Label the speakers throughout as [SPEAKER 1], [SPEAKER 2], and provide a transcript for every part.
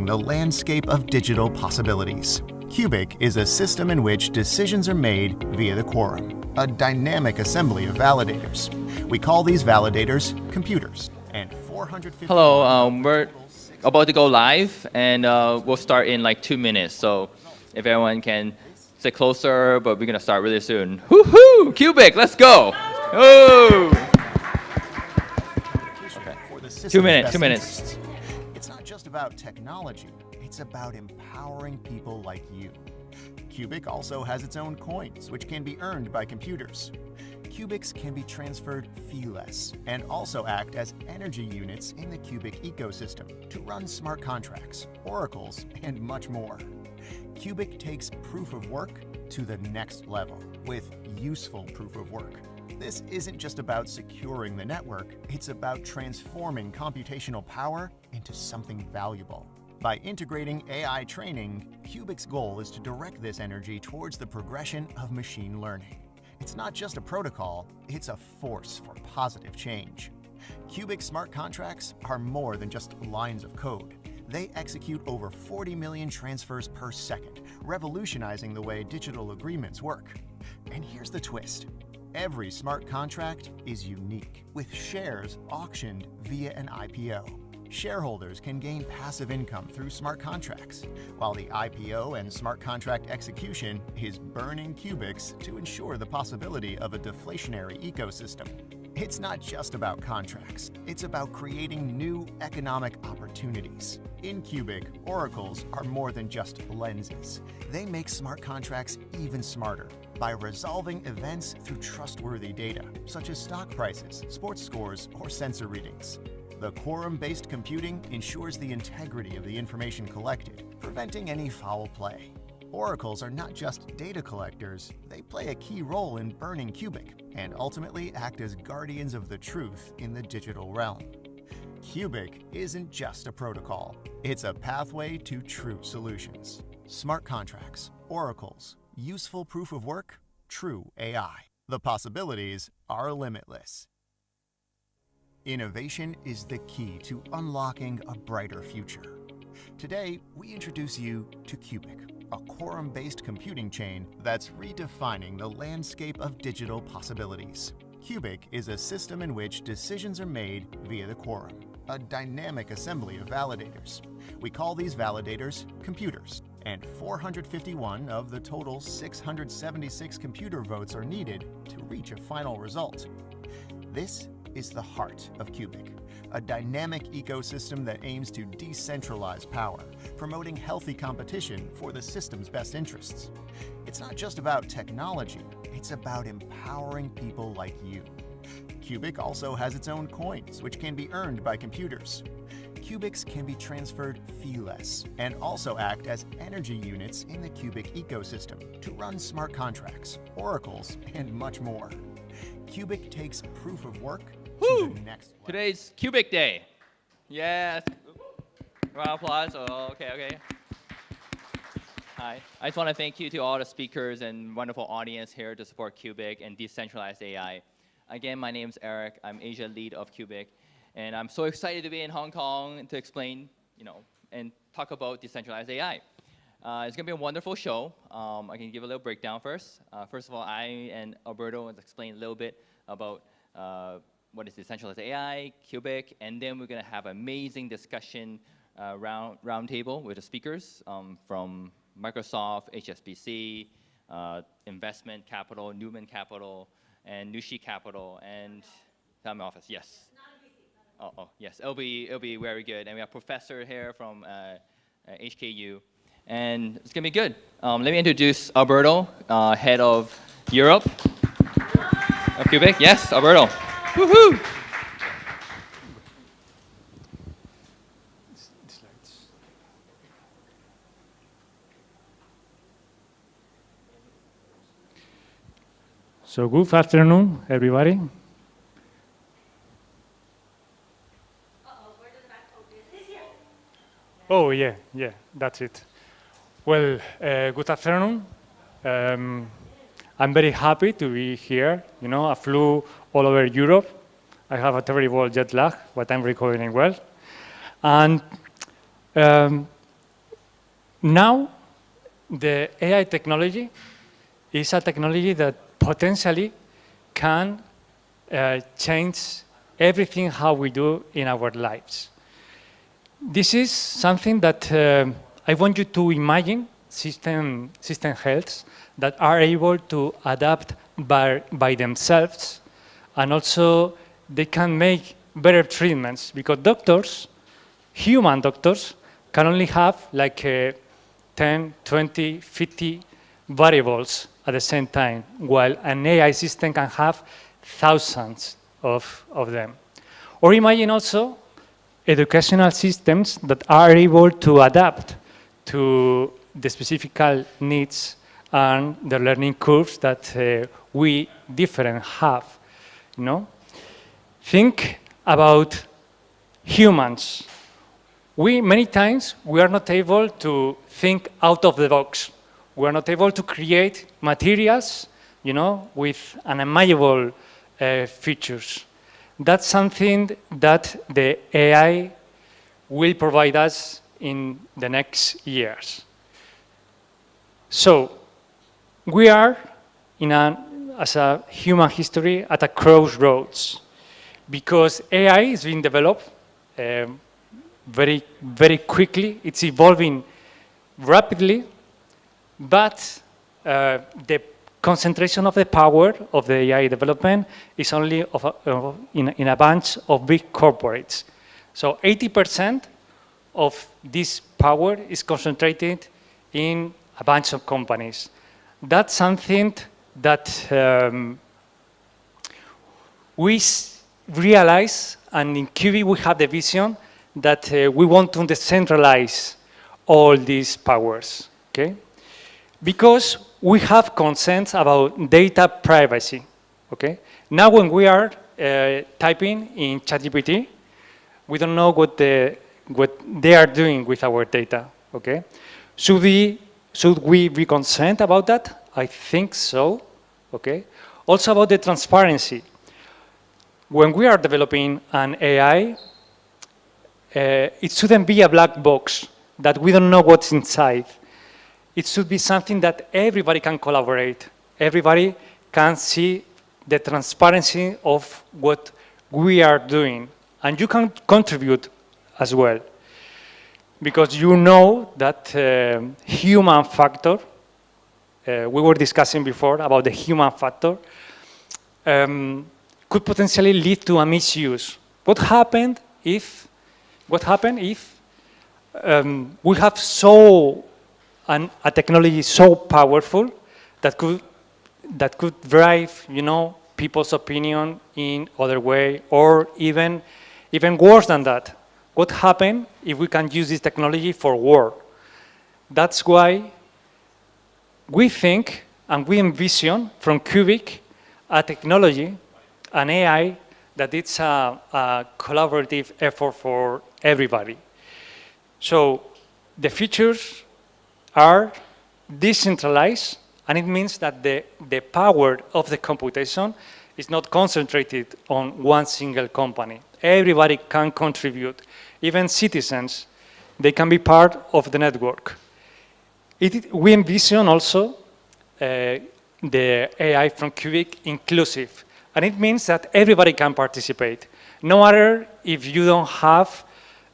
[SPEAKER 1] the landscape of digital possibilities. Qubic is a system in which decisions are made via the quorum, a dynamic assembly of validators. We call these validators computers. And 450.
[SPEAKER 2] Hello, we're about to go live, and we'll start in like 2 minutes. So if everyone can sit closer, but we're going to start really soon. Woohoo! Qubic, let's go! Oh! Okay. 2 minutes, 2 minutes.
[SPEAKER 1] It's not just about technology, it's about empowering people like you. Qubic also has its own coins, which can be earned by computers. Qubics can be transferred fee-less and also act as energy units in the Qubic ecosystem to run smart contracts, oracles, and much more. Qubic takes proof of work to the next level with useful proof of work. This isn't just about securing the network, it's about transforming computational power into something valuable. By integrating AI training, Qubic's goal is to direct this energy towards the progression of machine learning. It's not just a protocol, it's a force for positive change. Qubic smart contracts are more than just lines of code. They execute over 40 million transfers per second, revolutionizing the way digital agreements work. And here's the twist. Every smart contract is unique, with shares auctioned via an IPO. Shareholders can gain passive income through smart contracts, while the IPO and smart contract execution is burning Qubics to ensure the possibility of a deflationary ecosystem. It's not just about contracts, it's about creating new economic opportunities. In Qubic, oracles are more than just lenses. They make smart contracts even smarter by resolving events through trustworthy data, such as stock prices, sports scores, or sensor readings. The quorum-based computing ensures the integrity of the information collected, preventing any foul play. Oracles are not just data collectors, they play a key role in burning Qubic and ultimately act as guardians of the truth in the digital realm. Qubic isn't just a protocol, it's a pathway to true solutions. Smart contracts, oracles, useful proof of work, true AI. The possibilities are limitless. Innovation is the key to unlocking a brighter future. Today, we introduce you to Qubic, a quorum-based computing chain that's redefining the landscape of digital possibilities. Qubic is a system in which decisions are made via the quorum, a dynamic assembly of validators. We call these validators computers, and 451 of the total 676 computer votes are needed to reach a final result. This is the heart of Qubic, a dynamic ecosystem that aims to decentralize power, promoting healthy competition for the system's best interests. It's not just about technology, it's about empowering people like you. Qubic also has its own coins, which can be earned by computers. Qubics can be transferred fee-less and also act as energy units in the Qubic ecosystem to run smart contracts, oracles, and much more. Qubic takes proof of work to the next level.
[SPEAKER 2] Today's Qubic Day. Yes. Round of applause. Oh, okay. Hi. I just want to thank you to all the speakers and wonderful audience here to support Qubic and Decentralized AI. Again, my name is Eric. I'm Asia lead of Qubic. And I'm so excited to be in Hong Kong to explain, and talk about Decentralized AI. It's going to be a wonderful show. I can give a little breakdown first. First of all, I and Alberto will explain a little bit about what is Decentralized AI, Qubic, and then we're going to have an amazing discussion roundtable with the speakers from Microsoft, HSBC, Investment Capital, Newman Capital, and NewChic Capital, and family office. Yes. Oh, yes. It'll be very good. And we have a professor here from HKU. And it's going to be good. Let me introduce Alberto, head of Europe of Qubic. Yes, Alberto. Woohoo!
[SPEAKER 3] So good afternoon, everybody. Oh, yeah, that's it. Well, good afternoon. I'm very happy to be here. I flew all over Europe. I have a terrible jet lag, but I'm recovering well. And Now, the AI technology is a technology that potentially can change everything how we do in our lives. This is something that I want you to imagine system healths that are able to adapt by themselves, and also they can make better treatments, because doctors, human doctors, can only have like 10, 20, 50 variables at the same time, while an AI system can have thousands of them. Or imagine also educational systems that are able to adapt to the specific needs and the learning curves that we different have. You know? Think about humans. Many times we are not able to think out of the box. We are not able to create materials, you know, with unimaginable features. That's something that the AI will provide us in the next years. So we are as a human history at a crossroads, because AI is being developed very, very quickly. It's evolving rapidly, but the concentration of the power of the AI development is only in a bunch of big corporates. So 80% of this power is concentrated in a bunch of companies. That's something that we realize, and in Qubic we have the vision that we want to decentralize all these powers, okay? Because we have concerns about data privacy, okay? Now when we are typing in ChatGPT, we don't know what they are doing with our data, okay? Should we be concerned about that? I think so, okay? Also about the transparency. When we are developing an AI, it shouldn't be a black box that we don't know what's inside. It should be something that everybody can collaborate. Everybody can see the transparency of what we are doing. And you can contribute as well. Because you know that human factor, we were discussing before about the human factor, could potentially lead to a misuse. What happened if we have a technology so powerful that could drive, you know, people's opinion in other way, or even worse than that? What happened if we can use this technology for war? That's why we think and we envision from Qubic a technology, an AI, that it's a collaborative effort for everybody. So the features are decentralized, and it means that the power of the computation is not concentrated on one single company. Everybody can contribute. Even citizens, they can be part of the network. We envision also the AI from Qubic inclusive. And it means that everybody can participate. No matter if you don't have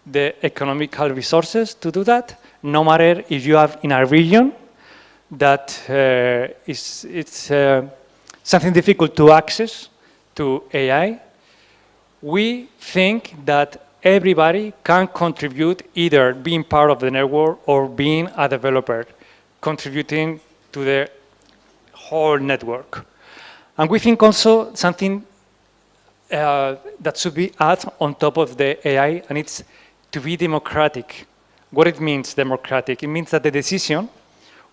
[SPEAKER 3] the economical resources to do that, no matter if you have in a region that it's something difficult to access to AI, we think that everybody can contribute, either being part of the network or being a developer, contributing to the whole network. And we think also something that should be added on top of the AI, and it's to be democratic. What it means, democratic? It means that the decision,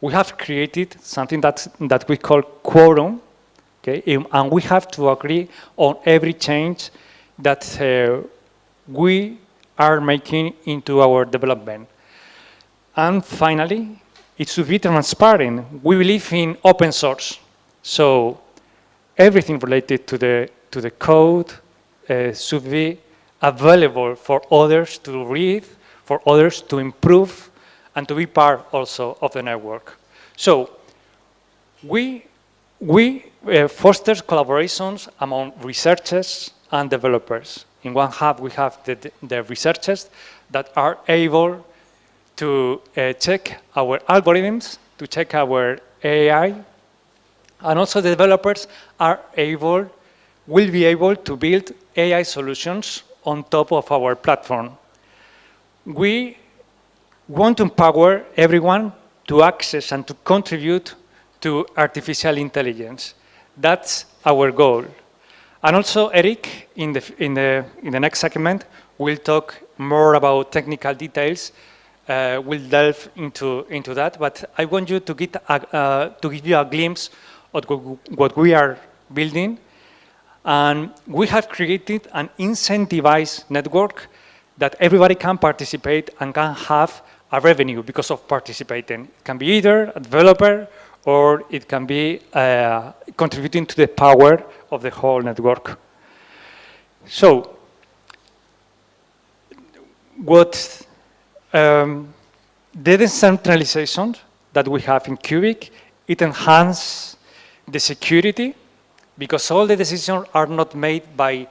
[SPEAKER 3] we have created something that we call quorum, okay? And we have to agree on every change that we are making into our development. And finally, it should be transparent. We believe in open source. So everything related to the code should be available for others to read, for others to improve, and to be part also of the network. So we foster collaborations among researchers and developers. In one hub, we have the researchers that are able to check our algorithms, to check our AI, and also the developers will be able to build AI solutions on top of our platform. We want to empower everyone to access and to contribute to artificial intelligence. That's our goal. And also, Eric, in the next segment, will talk more about technical details. We'll delve into that, but I want you to give you a glimpse of what we are building. And we have created an incentivized network that everybody can participate and can have a revenue because of participating. It can be either a developer or it can be contributing to the power of the whole network. So, what the decentralization that we have in Qubic, it enhances the security because all the decisions are not made by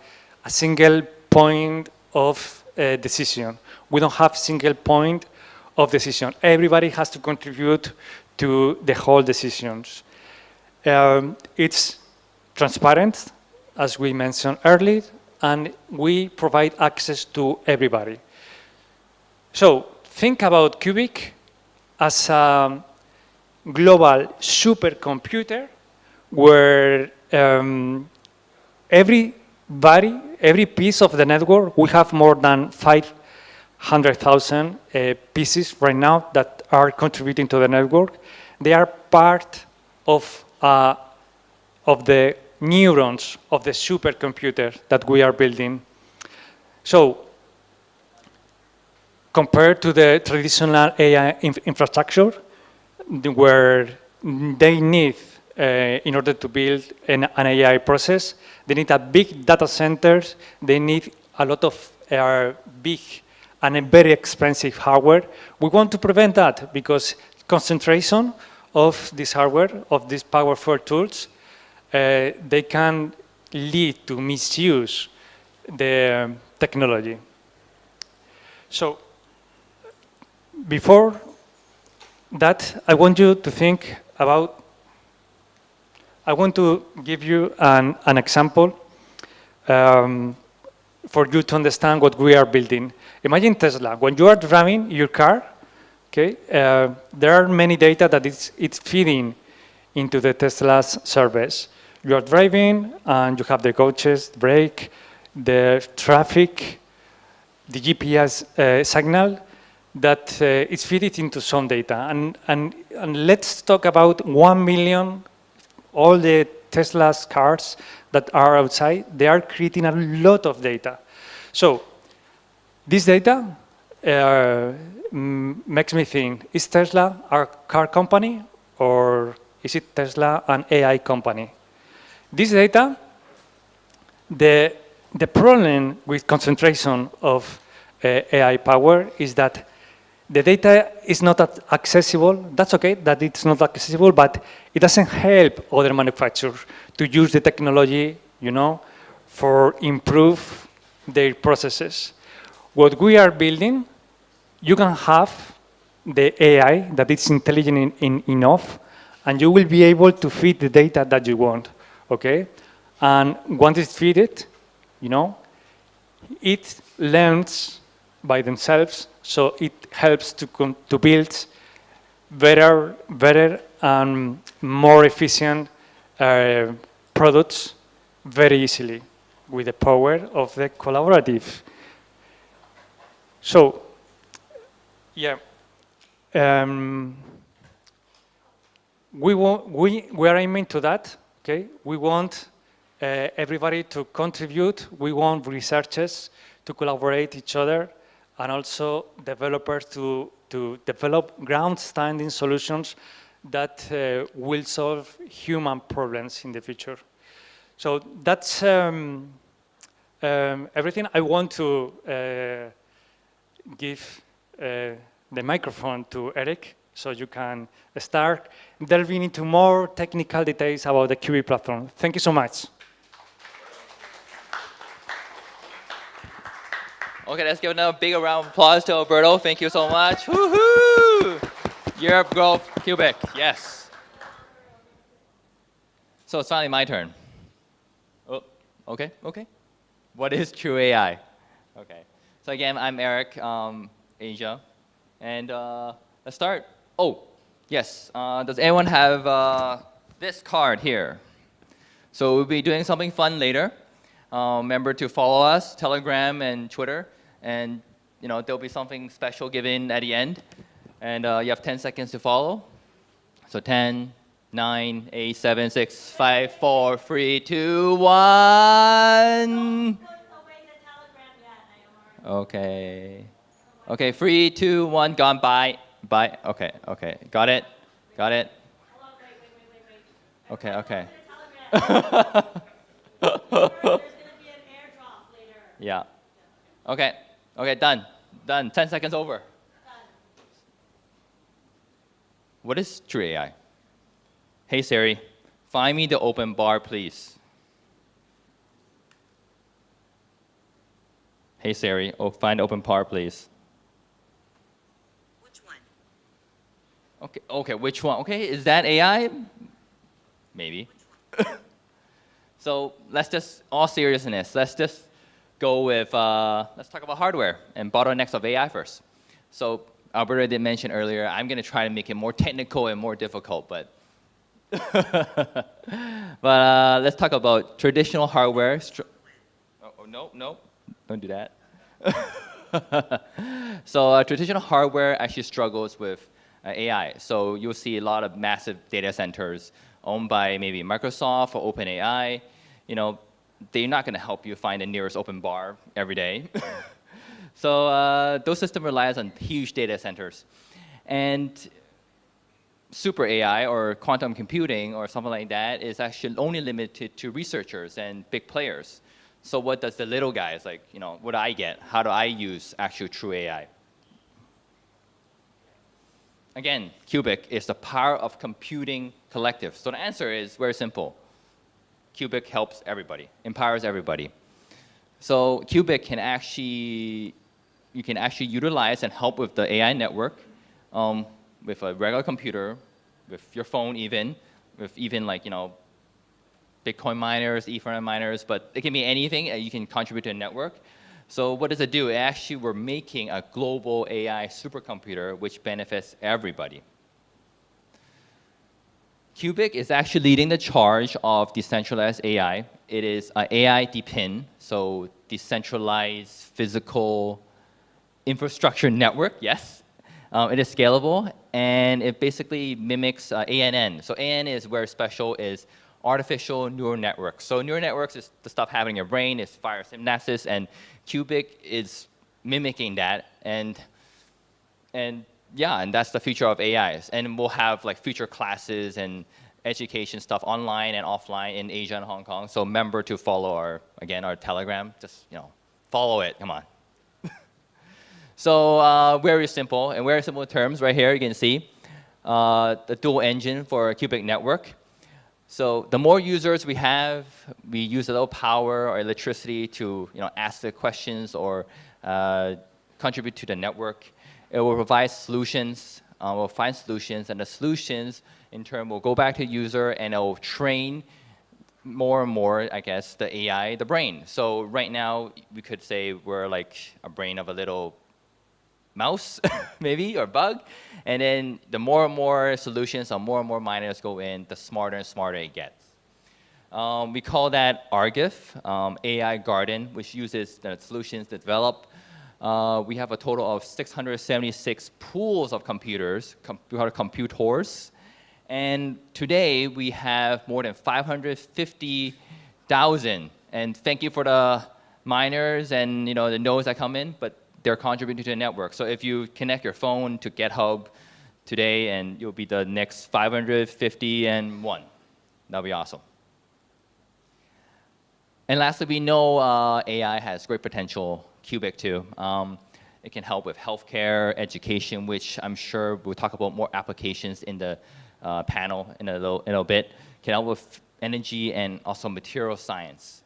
[SPEAKER 3] a single point of decision. We don't have single point of decision. Everybody has to contribute to the whole decisions. It's transparent, as we mentioned earlier, and we provide access to everybody. So think about Qubic as a global supercomputer where every piece of the network, we have more than 500,000 pieces right now that are contributing to the network. They are part of the neurons of the supercomputer that we are building. So, compared to the traditional AI infrastructure, where they need, in order to build an AI process, they need a big data centers, they need a lot of big and a very expensive hardware. We want to prevent that because concentration of this hardware, of these powerful tools, they can lead to misuse the technology. So, before that, I want you to think about, I want to give you an example for you to understand what we are building. Imagine Tesla. When you are driving your car, okay, there are many data that it's feeding into the Tesla's service. You are driving and you have the coaches, brake, the traffic, the GPS signal that is fed into some data. And let's talk about 1 million, all the Tesla's cars that are outside, they are creating a lot of data. So this data makes me think, is Tesla a car company or is it Tesla an AI company? This data, the problem with concentration of AI power is that the data is not accessible. That's okay that it's not accessible, but it doesn't help other manufacturers to use the technology, for improve their processes. What we are building, you can have the AI that is intelligent enough, and you will be able to feed the data that you want, okay? And once it's fed it, it learns by themselves, so it helps to build better and more efficient products very easily with the power of the collaborative. So, yeah, we are aiming to that. Okay, we want everybody to contribute. We want researchers to collaborate each other, and also developers to develop ground-standing solutions that will solve human problems in the future. So that's everything I want to give the microphone to Eric so you can start delving into more technical details about the Qubic platform. Thank you so much.
[SPEAKER 2] Okay, let's give another big round of applause to Alberto. Thank you so much. Woohoo! Europe growth, Qubic, yes. So it's finally my turn. Oh, okay. What is true AI? Okay. So again, I'm Eric, Asia. And let's start. Oh, yes. Does anyone have this card here? So we'll be doing something fun later. Remember to follow us, Telegram and Twitter. And there'll be something special given at the end. And you have 10 seconds to follow. So 10, 9, 8, 7, 6, 5, 4, 3, 2, 1. Okay. Okay, 3, 2, 1, gone, bye. Bye. Okay. Got it? Okay. Yeah. Okay, done. 10 seconds over. Done. What is true AI? Hey Siri, find me the open bar, please. Hey Siri, find the open bar, please.
[SPEAKER 4] Which one?
[SPEAKER 2] Okay, which one? Okay, is that AI? Maybe. So let's just, all seriousness, let's just go with, let's talk about hardware and bottlenecks of AI first. So Alberto did mention earlier, I'm going to try to make it more technical and more difficult, but let's talk about traditional hardware. No, don't do that. So traditional hardware actually struggles with AI. So you'll see a lot of massive data centers owned by maybe Microsoft or OpenAI. They're not going to help you find the nearest open bar every day. So those systems rely on huge data centers. And super AI or quantum computing or something like that is actually only limited to researchers and big players. So what does the little guys, like, what do I get? How do I use actual true AI? Again, Qubic is the power of computing collective. So the answer is very simple. Qubic helps everybody, empowers everybody. So Qubic can actually, you can actually utilize and help with the AI network with a regular computer, with your phone even, with even like, Bitcoin miners, Ethernet miners, but it can be anything you can contribute to a network. So what does it do? Actually, we're making a global AI supercomputer which benefits everybody. Qubic is actually leading the charge of decentralized AI. It is an AI DPIN, so decentralized physical infrastructure network, yes. It is scalable, and it basically mimics ANN. So ANN is where special is artificial neural networks. So neural networks is the stuff happening in your brain, it's fire synapses, and Qubic is mimicking that. And that's the future of AIs. And we'll have like future classes and education stuff online and offline in Asia and Hong Kong. So remember to follow our Telegram. Just, follow it, come on. So very simple, in very simple terms, right here you can see the dual engine for a Qubic network. So the more users we have, we use a little power or electricity to ask the questions or contribute to the network. It will provide solutions, we'll find solutions, and the solutions in turn will go back to the user and it will train more and more, I guess, the AI, the brain. So right now, we could say we're like a brain of a little mouse, maybe, or bug. And then the more and more solutions or more and more miners go in, the smarter and smarter it gets. We call that RGIF, AI Garden, which uses the solutions to develop. We have a total of 676 pools of computers, computers. And today, we have more than 550,000. And thank you for the miners and the nodes that come in, but they're contributing to the network. So if you connect your phone to GitHub today, and you'll be the next 551. That'll be awesome. And lastly, we know AI has great potential, Qubic too. It can help with healthcare, education, which I'm sure we'll talk about more applications in the panel in a little bit. It can help with energy and also material science.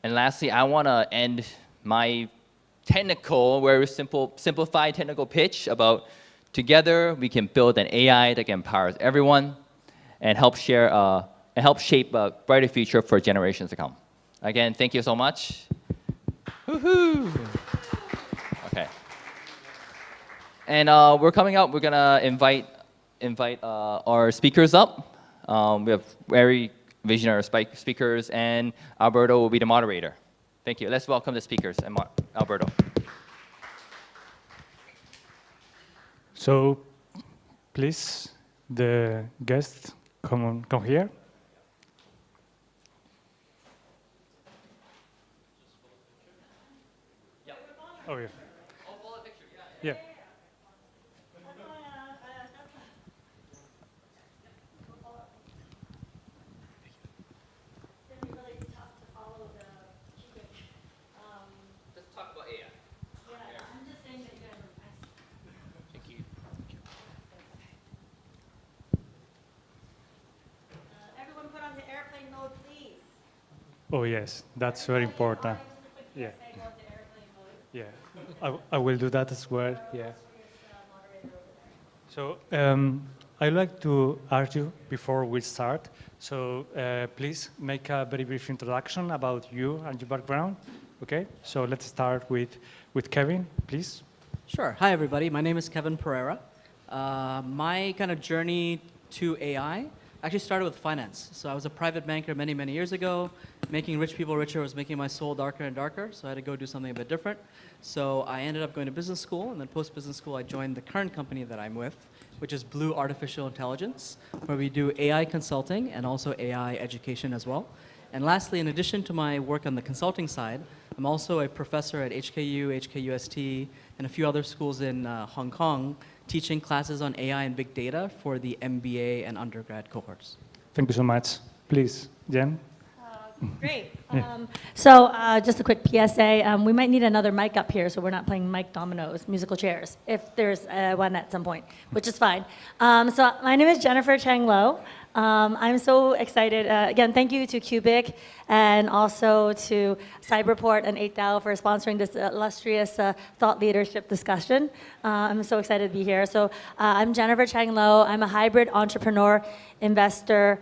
[SPEAKER 2] And lastly, I want to end my technical, very simplified technical pitch about together we can build an AI that empowers everyone and help shape a brighter future for generations to come. Again, thank you so much. Woohoo! Okay. And we're coming up. We're gonna invite our speakers up. We have very visionary speakers, and Alberto will be the moderator. Thank you. Let's welcome the speakers and Alberto.
[SPEAKER 3] So, please, the guests, come here. Oh yeah. Yeah.
[SPEAKER 2] Let's talk about AI.
[SPEAKER 4] I'm just saying that you guys are nice.
[SPEAKER 2] Thank you.
[SPEAKER 4] Everyone put on the airplane mode, please.
[SPEAKER 3] Oh yes, that's very important. Yeah. Yeah, I will do that as well. Yeah. So I'd like to ask you before we start. So please make a very brief introduction about you and your background. Okay. So let's start with Kevin, please.
[SPEAKER 5] Sure. Hi, everybody. My name is Kevin Pereira. My kind of journey to AI actually started with finance. So I was a private banker many, many years ago. Making rich people richer was making my soul darker and darker, so I had to go do something a bit different. So I ended up going to business school, and then post-business school, I joined the current company that I'm with, which is Blue Artificial Intelligence, where we do AI consulting and also AI education as well. And lastly, in addition to my work on the consulting side, I'm also a professor at HKU, HKUST, and a few other schools in Hong Kong, teaching classes on AI and big data for the MBA and undergrad cohorts.
[SPEAKER 3] Thank you so much. Please, Jen.
[SPEAKER 4] Great.
[SPEAKER 3] Yeah.
[SPEAKER 4] So just a quick PSA. We might need another mic up here, so we're not playing mic dominoes, musical chairs, if there's one at some point, which is fine. So my name is Jennifer Cheng Lo. I'm so excited. Again, thank you to Qubic and also to Cyberport and 8DAO for sponsoring this illustrious thought leadership discussion. I'm so excited to be here. So I'm Jennifer Cheng Lo. I'm a hybrid entrepreneur, investor,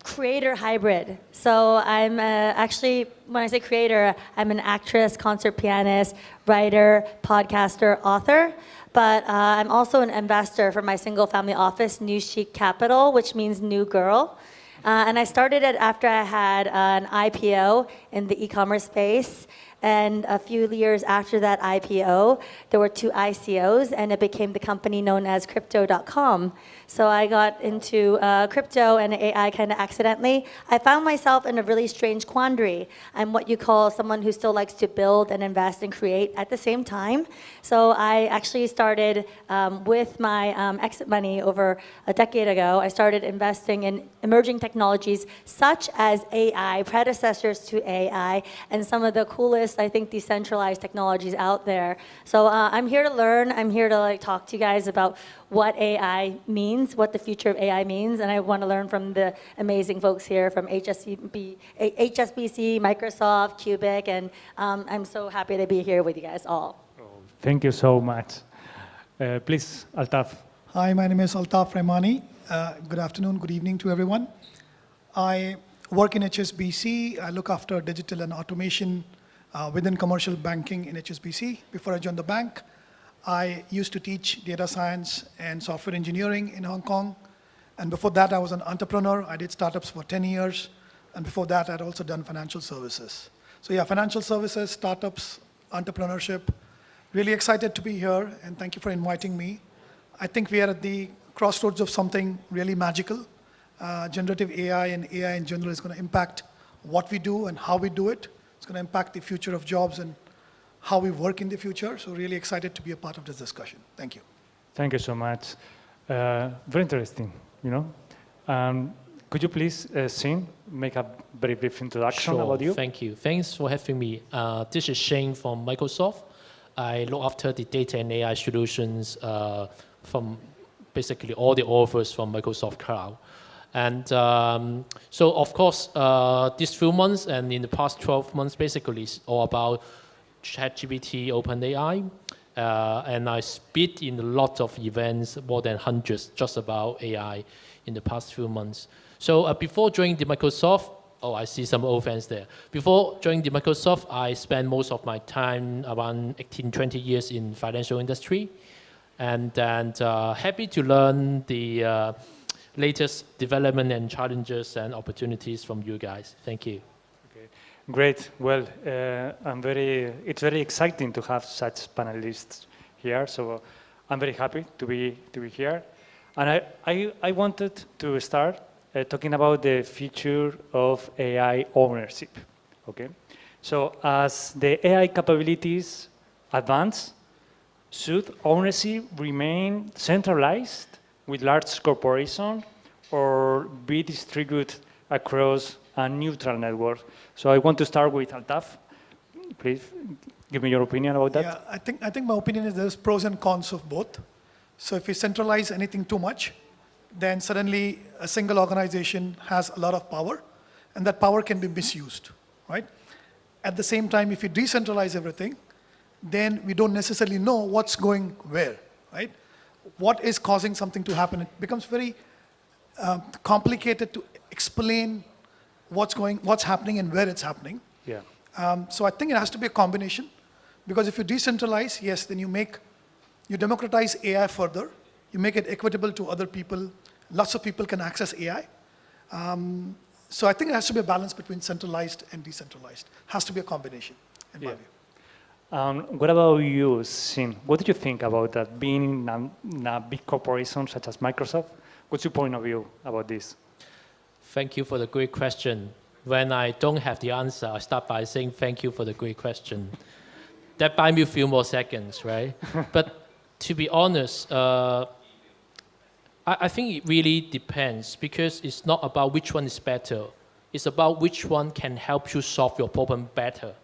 [SPEAKER 4] creator hybrid. So I'm actually, when I say creator, I'm an actress, concert pianist, writer, podcaster, author. But I'm also an investor for my single family office, NewChic Capital, which means new girl. And I started it after I had an IPO in the e-commerce space. And a few years after that IPO, there were 2 ICOs, and it became the company known as Crypto.com. So I got into crypto and AI kind of accidentally. I found myself in a really strange quandary. I'm what you call someone who still likes to build and invest and create at the same time. So I actually started with my exit money over a decade ago. I started investing in emerging technologies such as AI, predecessors to AI, and some of the coolest, I think, decentralized technologies out there. So I'm here to learn. I'm here to talk to you guys about what AI means, what the future of AI means, and I want to learn from the amazing folks here from HSBC, Microsoft, Qubic, and I'm so happy to be here with you guys all.
[SPEAKER 3] Thank you so much. Please, Altaf.
[SPEAKER 6] Hi, my name is Altaf Rehmani. Good afternoon, good evening to everyone. I work in HSBC. I look after digital and automation within commercial banking in HSBC. Before I joined the bank, I used to teach data science and software engineering in Hong Kong. And before that, I was an entrepreneur. I did startups for 10 years. And before that, I'd also done financial services. So yeah, financial services, startups, entrepreneurship. Really excited to be here, and thank you for inviting me. I think we are at the crossroads of something really magical. Generative AI and AI in general is going to impact what we do and how we do it. It's going to impact the future of jobs and how we work in the future. So really excited to be a part of this discussion. Thank you.
[SPEAKER 3] Thank you so much. Very interesting, you know. Could you please, Shing, make a very brief introduction about you?
[SPEAKER 7] Thank you. Thanks for having me. This is Shing from Microsoft. I look after the data and AI solutions from basically all the offers from Microsoft Cloud. And so, of course, these few months and in the past 12 months, basically, it's all about ChatGPT, OpenAI. And I speak in a lot of events, more than hundreds, just about AI in the past few months. So before joining the Microsoft, oh, I see some old fans there. Before joining the Microsoft, I spent most of my time, around 18, 20 years in financial industry. And happy to learn the latest development and challenges and opportunities from you guys. Thank you.
[SPEAKER 3] Okay. Great. Well, it's very exciting to have such panelists here. So I'm very happy to be here. And I wanted to start talking about the future of AI ownership. Okay. So as the AI capabilities advance, should ownership remain centralized with large corporations or be distributed across a neutral network? So I want to start with Altaf. Please give me your opinion about that.
[SPEAKER 6] Yeah, I think my opinion is there's pros and cons of both. So if you centralize anything too much, then suddenly a single organization has a lot of power, and that power can be misused, right? At the same time, if you decentralize everything, then we don't necessarily know what's going where, right? What is causing something to happen? It becomes very complicated to explain what's happening and where it's happening.
[SPEAKER 3] Yeah.
[SPEAKER 6] So I think it has to be a combination, because if you decentralize, yes, then you democratize AI further, you make it equitable to other people, lots of people can access AI. So I think it has to be a balance between centralized and decentralized. Has to be a combination, in my view.
[SPEAKER 3] What about you, Shing? What do you think about that, being in a big corporation such as Microsoft? What's your point of view about this?
[SPEAKER 7] Thank you for the great question. When I don't have the answer, I start by saying thank you for the great question. That buys me a few more seconds, right? But to be honest, I think it really depends, because it's not about which one is better. It's about which one can help you solve your problem better,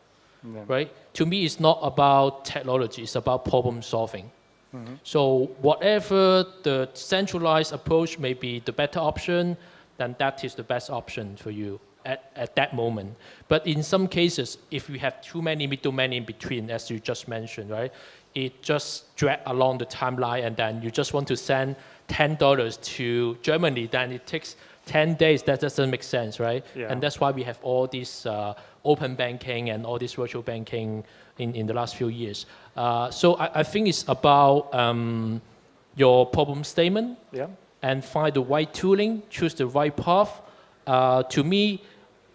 [SPEAKER 7] right? To me, it's not about technology. It's about problem solving. So whatever the centralized approach may be the better option, then that is the best option for you at that moment. But in some cases, if you have too many middlemen in between, as you just mentioned, right, it just drags along the timeline, and then you just want to send $10 to Germany, then it takes 10 days. That doesn't make sense, right? Yeah. And that's why we have all this open banking and all this virtual banking in the last few years. So I think it's about your problem statement, and find the right tooling, choose the right path. To me,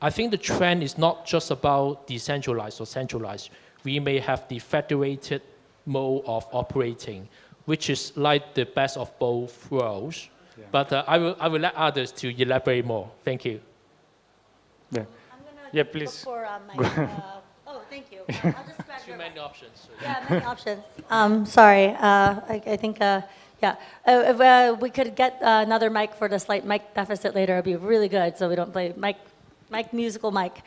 [SPEAKER 7] I think the trend is not just about decentralized or centralized. We may have the federated mode of operating, which is like the best of both worlds. Yeah. But I will let others to elaborate more. Thank you.
[SPEAKER 3] Yeah. Yeah, please.
[SPEAKER 4] For, oh, thank you. I'll just grab
[SPEAKER 7] too many options. So.
[SPEAKER 4] Yeah, many options. Sorry. I think, yeah. If we could get another mic for the slight mic deficit later, it'd be really good, so we don't play musical mic.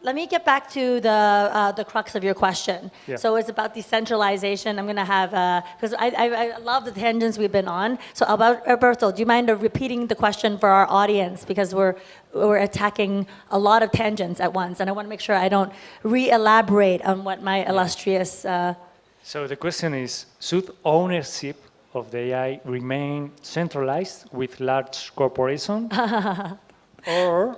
[SPEAKER 4] Let me get back to the crux of your question. Yeah. So it's about decentralization. I'm going to have, because I love the tangents we've been on. So Alberto, do you mind repeating the question for our audience? Because we're attacking a lot of tangents at once, and I want to make sure I don't re-elaborate on what my illustrious...
[SPEAKER 3] So the question is, should ownership of the AI remain centralized with large corporations? Or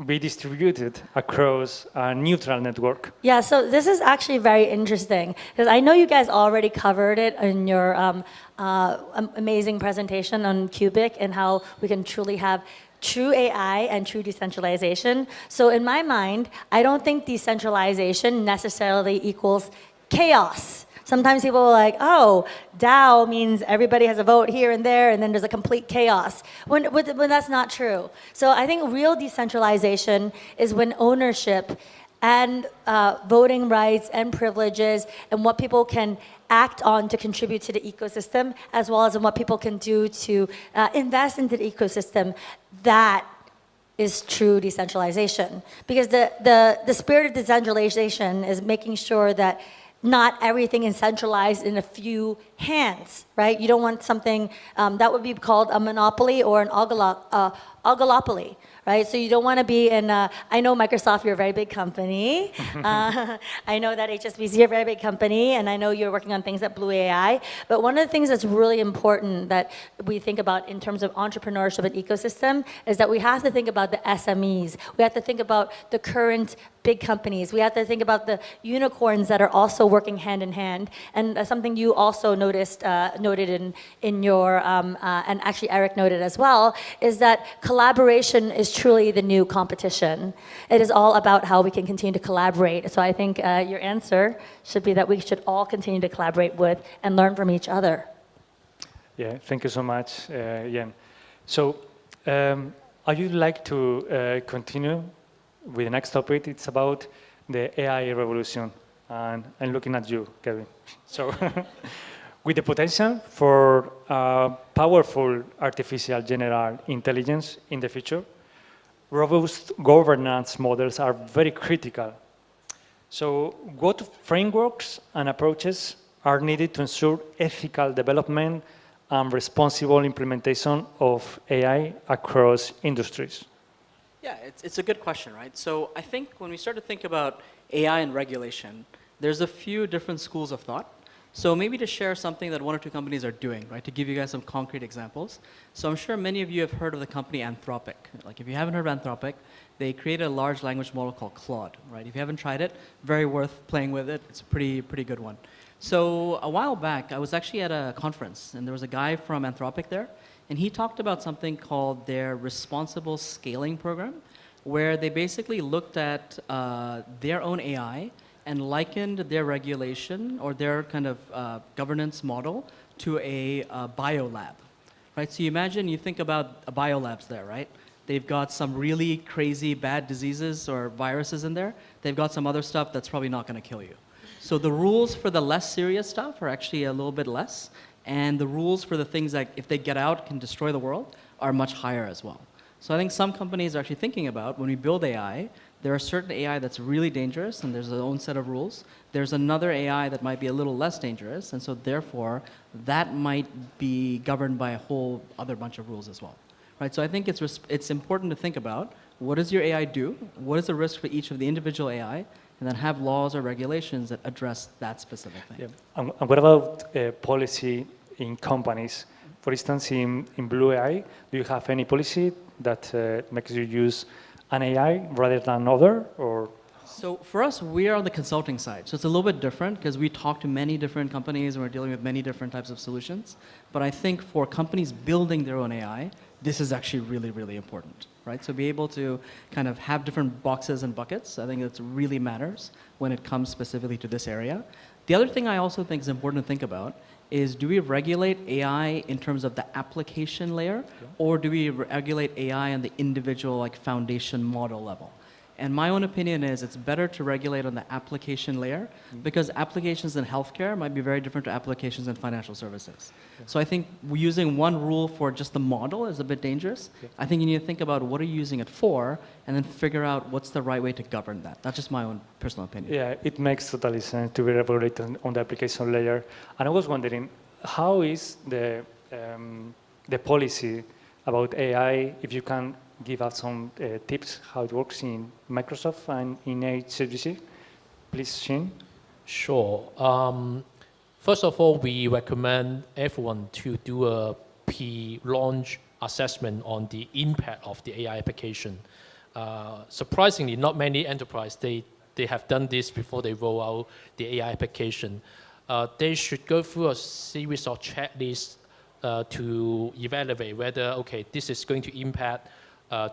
[SPEAKER 3] be distributed across a neutral network? Yeah,
[SPEAKER 4] so this is actually very interesting, because I know you guys already covered it in your amazing presentation on Qubic and how we can truly have true AI and true decentralization. So in my mind, I don't think decentralization necessarily equals chaos. Sometimes people are like, oh, DAO means everybody has a vote here and there, and then there's a complete chaos, when that's not true. So I think real decentralization is when ownership and voting rights and privileges and what people can act on to contribute to the ecosystem, as well as in what people can do to invest into the ecosystem, that is true decentralization. Because the spirit of decentralization is making sure that not everything is centralized in a few hands, right? You don't want something that would be called a monopoly or an oligopoly, right? So you don't want to be in, I know Microsoft, you're a very big company. I know that HSBC, you're a very big company, and I know you're working on things at Blue AI. But one of the things that's really important that we think about in terms of entrepreneurship and ecosystem is that we have to think about the SMEs. We have to think about the current big companies. We have to think about the unicorns that are also working hand in hand. And something you also noted in your, and actually Eric noted as well, is that collaboration is truly the new competition. It is all about how we can continue to collaborate. So I think your answer should be that we should all continue to collaborate with and learn from each other.
[SPEAKER 3] Yeah, thank you so much, Yen. So I would like to continue with the next topic. It's about the AI revolution. And I'm looking at you, Kevin. So with the potential for powerful artificial general intelligence in the future, robust governance models are very critical. So what frameworks and approaches are needed to ensure ethical development and responsible implementation of AI across industries?
[SPEAKER 5] Yeah, it's a good question, right? So I think when we start to think about AI and regulation, there's a few different schools of thought. So maybe to share something that one or two companies are doing, right, to give you guys some concrete examples. So I'm sure many of you have heard of the company Anthropic. Like if you haven't heard of Anthropic, they created a large language model called Claude, right? If you haven't tried it, very worth playing with it. It's a pretty good one. So a while back, I was actually at a conference, and there was a guy from Anthropic there, and he talked about something called their responsible scaling program, where they basically looked at their own AI and likened their regulation or their kind of governance model to a biolab, right? So you imagine, you think about biolabs there, right? They've got some really crazy bad diseases or viruses in there. They've got some other stuff that's probably not going to kill you. So the rules for the less serious stuff are actually a little bit less, and the rules for the things that if they get out can destroy the world are much higher as well. So I think some companies are actually thinking about, when we build AI, there are certain AI that's really dangerous and there's their own set of rules. There's another AI that might be a little less dangerous, and so therefore that might be governed by a whole other bunch of rules as well. Right? So I think it's important to think about, what does your AI do? What is the risk for each of the individual AI? And then have laws or regulations that address that specific thing.
[SPEAKER 3] Yeah. And what about policy in companies? For instance, in Blue AI, do you have any policy that makes you use an AI rather than other, or?
[SPEAKER 5] So for us, we are on the consulting side. So it's a little bit different because we talk to many different companies and we're dealing with many different types of solutions. But I think for companies building their own AI, this is actually really, really important, right? So be able to kind of have different boxes and buckets, I think that really matters when it comes specifically to this area. The other thing I also think is important to think about is, do we regulate AI in terms of the application layer, or do we regulate AI on the individual like foundation model level? And my own opinion is it's better to regulate on the application layer, because applications in healthcare might be very different to applications in financial services. So I think using one rule for just the model is a bit dangerous. I think you need to think about what are you using it for, and then figure out what's the right way to govern that. That's just my own personal opinion.
[SPEAKER 3] Yeah, it makes totally sense to be regulated on the application layer. And I was wondering, how is the policy about AI, if you can give us some tips how it works in Microsoft and in HSBC? Please, Shing.
[SPEAKER 7] Sure. First of all, we recommend everyone to do a pre-launch assessment on the impact of the AI application. Surprisingly, not many enterprises, they have done this before they roll out the AI application. They should go through a series of checklists to evaluate whether, okay, this is going to impact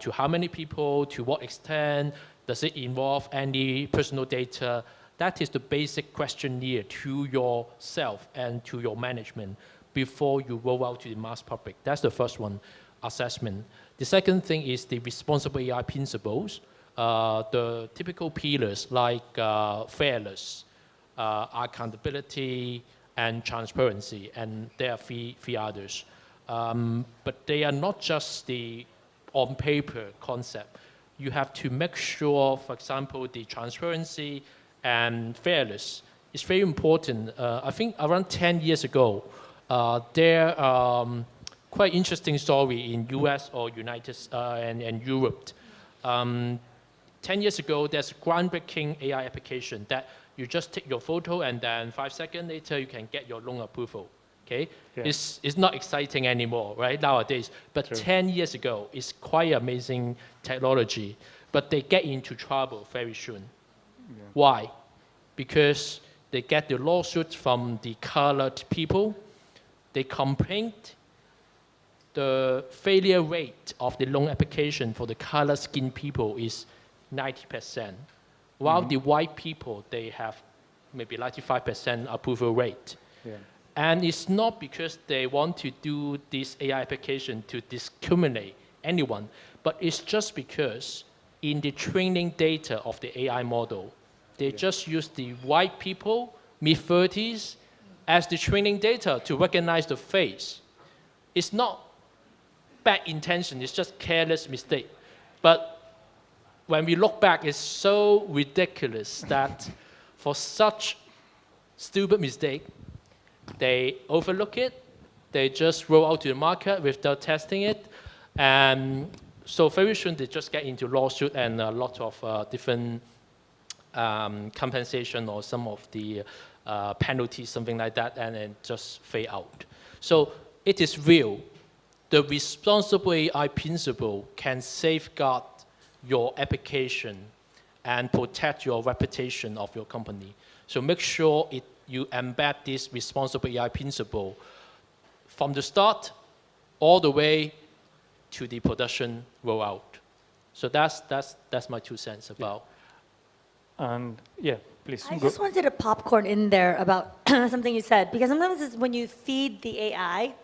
[SPEAKER 7] to how many people, to what extent, does it involve any personal data? That is the basic questionnaire to yourself and to your management before you roll out to the mass public. That's the first one, assessment. The second thing is the responsible AI principles. The typical pillars like fairness, accountability, and transparency, and there are three others. But they are not just the on paper concept. You have to make sure, for example, the transparency and fairness is very important. I think around 10 years ago, there quite interesting story in US or United and Europe. 10 years ago, there's a groundbreaking AI application that you just take your photo and then 5 seconds later you can get your loan approval. Okay, yeah. It's not exciting anymore, right, nowadays. But True. 10 years ago, it's quite amazing technology. But they get into trouble very soon. Yeah. Why? Because they get the lawsuit from the colored people. They complained the failure rate of the loan application for the colored skin people is 90%, while the white people, they have maybe 95% approval rate. Yeah. And it's not because they want to do this AI application to discriminate anyone, but it's just because in the training data of the AI model, they just use the white people, mid-30s, as the training data to recognize the face. It's not bad intention, it's just careless mistake. But when we look back, it's so ridiculous that for such stupid mistake, they overlook it, they just roll out to the market without testing it, and so very soon they just get into lawsuit and a lot of different compensation or some of the penalties, something like that, and then just fade out. So it is real. The responsible AI principle can safeguard your application and protect your reputation of your company. So make sure you embed this responsible AI principle from the start all the way to the production rollout. So that's my 2 cents about. And yeah, please.
[SPEAKER 4] I just wanted to popcorn in there about something you said, because sometimes when you feed the AI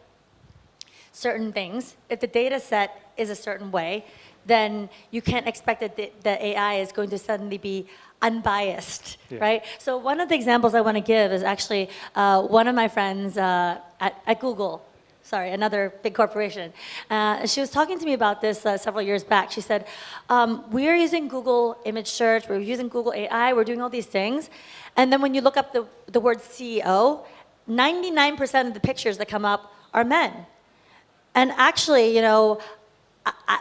[SPEAKER 4] certain things, if the data set is a certain way, then you can't expect that the AI is going to suddenly be unbiased, right? So one of the examples I want to give is actually one of my friends at Google, sorry, another big corporation. She was talking to me about this several years back. She said, we're using Google image search, we're using Google AI, we're doing all these things. And then when you look up the word CEO, 99% of the pictures that come up are men. And actually, you know,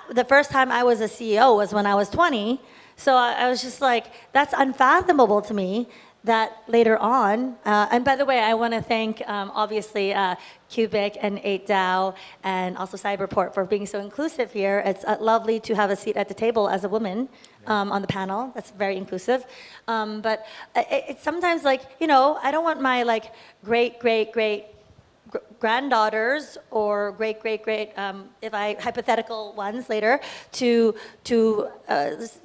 [SPEAKER 4] the first time I was a CEO was when I was 20. So I was just like, that's unfathomable to me that later on, and by the way, I want to thank, obviously, Qubic and HKGDAO and also Cyberport for being so inclusive here. It's lovely to have a seat at the table as a woman on the panel. That's very inclusive. But it's sometimes like, you know, I don't want my like great granddaughters or great, if I hypothetical ones later, to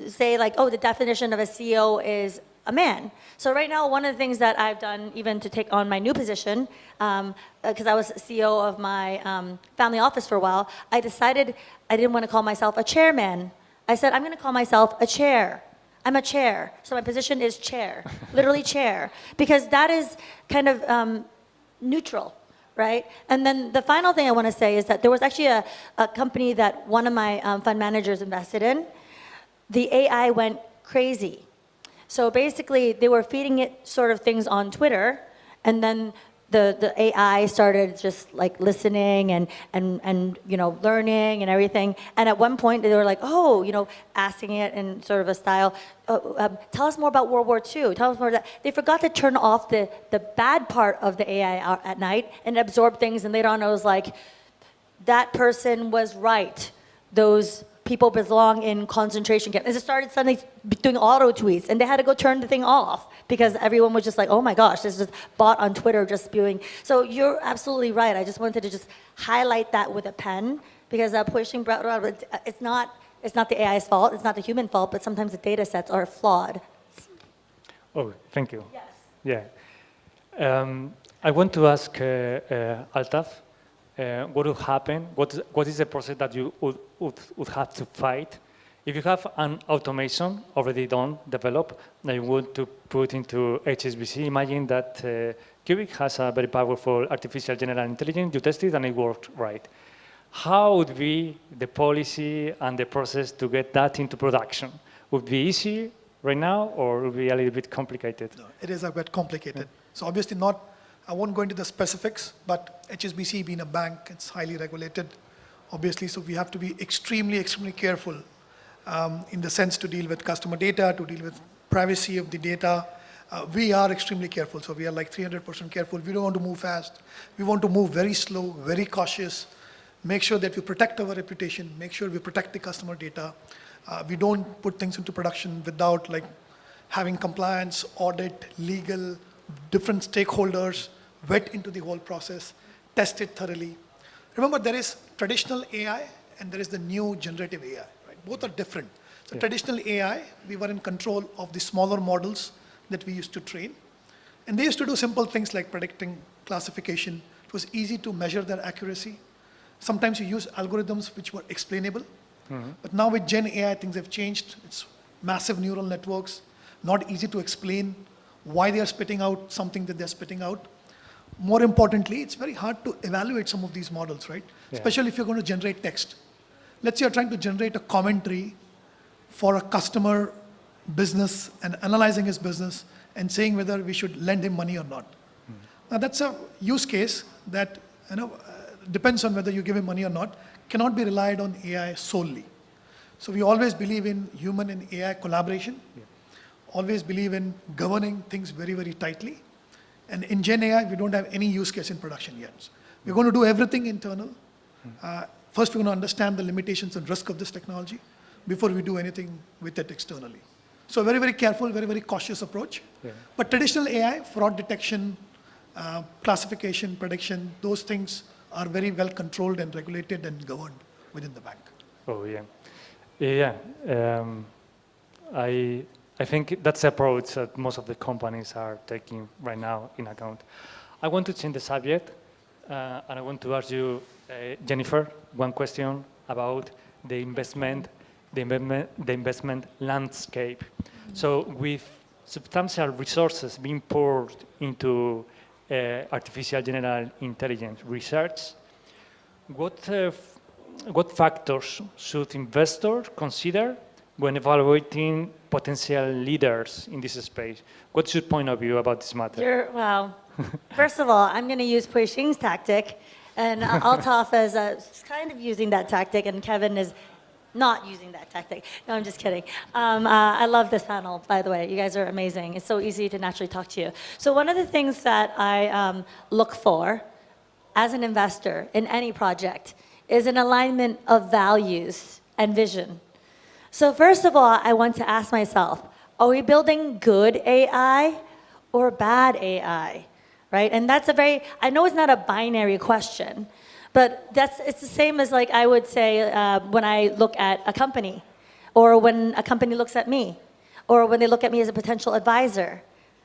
[SPEAKER 4] say like, oh, the definition of a CEO is a man. So right now, one of the things that I've done, even to take on my new position, because I was CEO of my family office for a while, I decided I didn't want to call myself a chairman. I said, I'm going to call myself a chair. I'm a chair. So my position is chair, literally chair, because that is kind of neutral. Right? And then the final thing I want to say is that there was actually a company that one of my fund managers invested in. The AI went crazy. So basically, they were feeding it sort of things on Twitter, and then the AI started just like listening and you know, learning and everything. And at one point, they were like, oh, you know, asking it in sort of a style, tell us more about World War II. Tell us more of that. They forgot to turn off the bad part of the AI at night and absorb things. And later on, I was like, that person was right. Those people belong in concentration camps. And it started suddenly doing auto tweets, and they had to go turn the thing off because everyone was just like, oh my gosh, this is bot on Twitter just spewing. So you're absolutely right. I just wanted to just highlight that with a pen, because pushing, it's not the AI's fault, it's not the human fault, but sometimes the data sets are flawed.
[SPEAKER 3] Oh, thank you.
[SPEAKER 4] Yes.
[SPEAKER 3] Yeah. I want to ask Altaf, what would happen? What is the process that you would have to fight if you have an automation already done, developed, that you want to put into HSBC? Imagine that Qubic has a very powerful artificial general intelligence. You test it and it worked right. How would be the policy and the process to get that into production? Would it be easy right now, or it will be a little bit complicated?
[SPEAKER 6] No, it is a bit complicated. So obviously not, I won't go into the specifics, but HSBC being a bank, it's highly regulated, obviously, so we have to be extremely, extremely careful in the sense to deal with customer data, to deal with privacy of the data. We are extremely careful, so we are like 300% careful. We don't want to move fast. We want to move very slow, very cautious, make sure that we protect our reputation, make sure we protect the customer data. We don't put things into production without like having compliance, audit, legal, different stakeholders, vet into the whole process, test it thoroughly. Remember, there is traditional AI and there is the new generative AI, right? Both are different. So traditional AI, we were in control of the smaller models that we used to train. And they used to do simple things like predicting classification. It was easy to measure their accuracy. Sometimes you use algorithms which were explainable. But now with Gen AI, things have changed. It's massive neural networks, not easy to explain why they are spitting out something that they're spitting out. More importantly, it's very hard to evaluate some of these models, right? Yeah. Especially if you're going to generate text. Let's say you're trying to generate a commentary for a customer business and analyzing his business and saying whether we should lend him money or not. Now that's a use case that depends on whether you give him money or not, cannot be relied on AI solely. So we always believe in human and AI collaboration, always believe in governing things very, very tightly. And in Gen AI, we don't have any use case in production yet. So we're going to do everything internal. First, we're going to understand the limitations and risk of this technology before we do anything with it externally. So very, very careful, very, very cautious approach. But traditional AI, fraud detection, classification, prediction, those things are very well controlled and regulated and governed within the bank.
[SPEAKER 3] Oh, yeah. Yeah. I think that's the approach that most of the companies are taking right now in account. I want to change the subject, and I want to ask you, Jennifer, one question about the investment landscape. So with substantial resources being poured into artificial general intelligence research, what factors should investors consider when evaluating potential leaders in this space? What's your point of view about this matter?
[SPEAKER 4] Well, first of all, I'm going to use Shing's tactic, and Altaf is kind of using that tactic, and Kevin is not using that tactic. No, I'm just kidding. I love this panel, by the way. You guys are amazing. It's so easy to naturally talk to you. So one of the things that I look for as an investor in any project is an alignment of values and vision. So first of all, I want to ask myself, are we building good AI or bad AI, right? And that's I know it's not a binary question, but it's the same as like I would say when I look at a company, or when a company looks at me, or when they look at me as a potential advisor,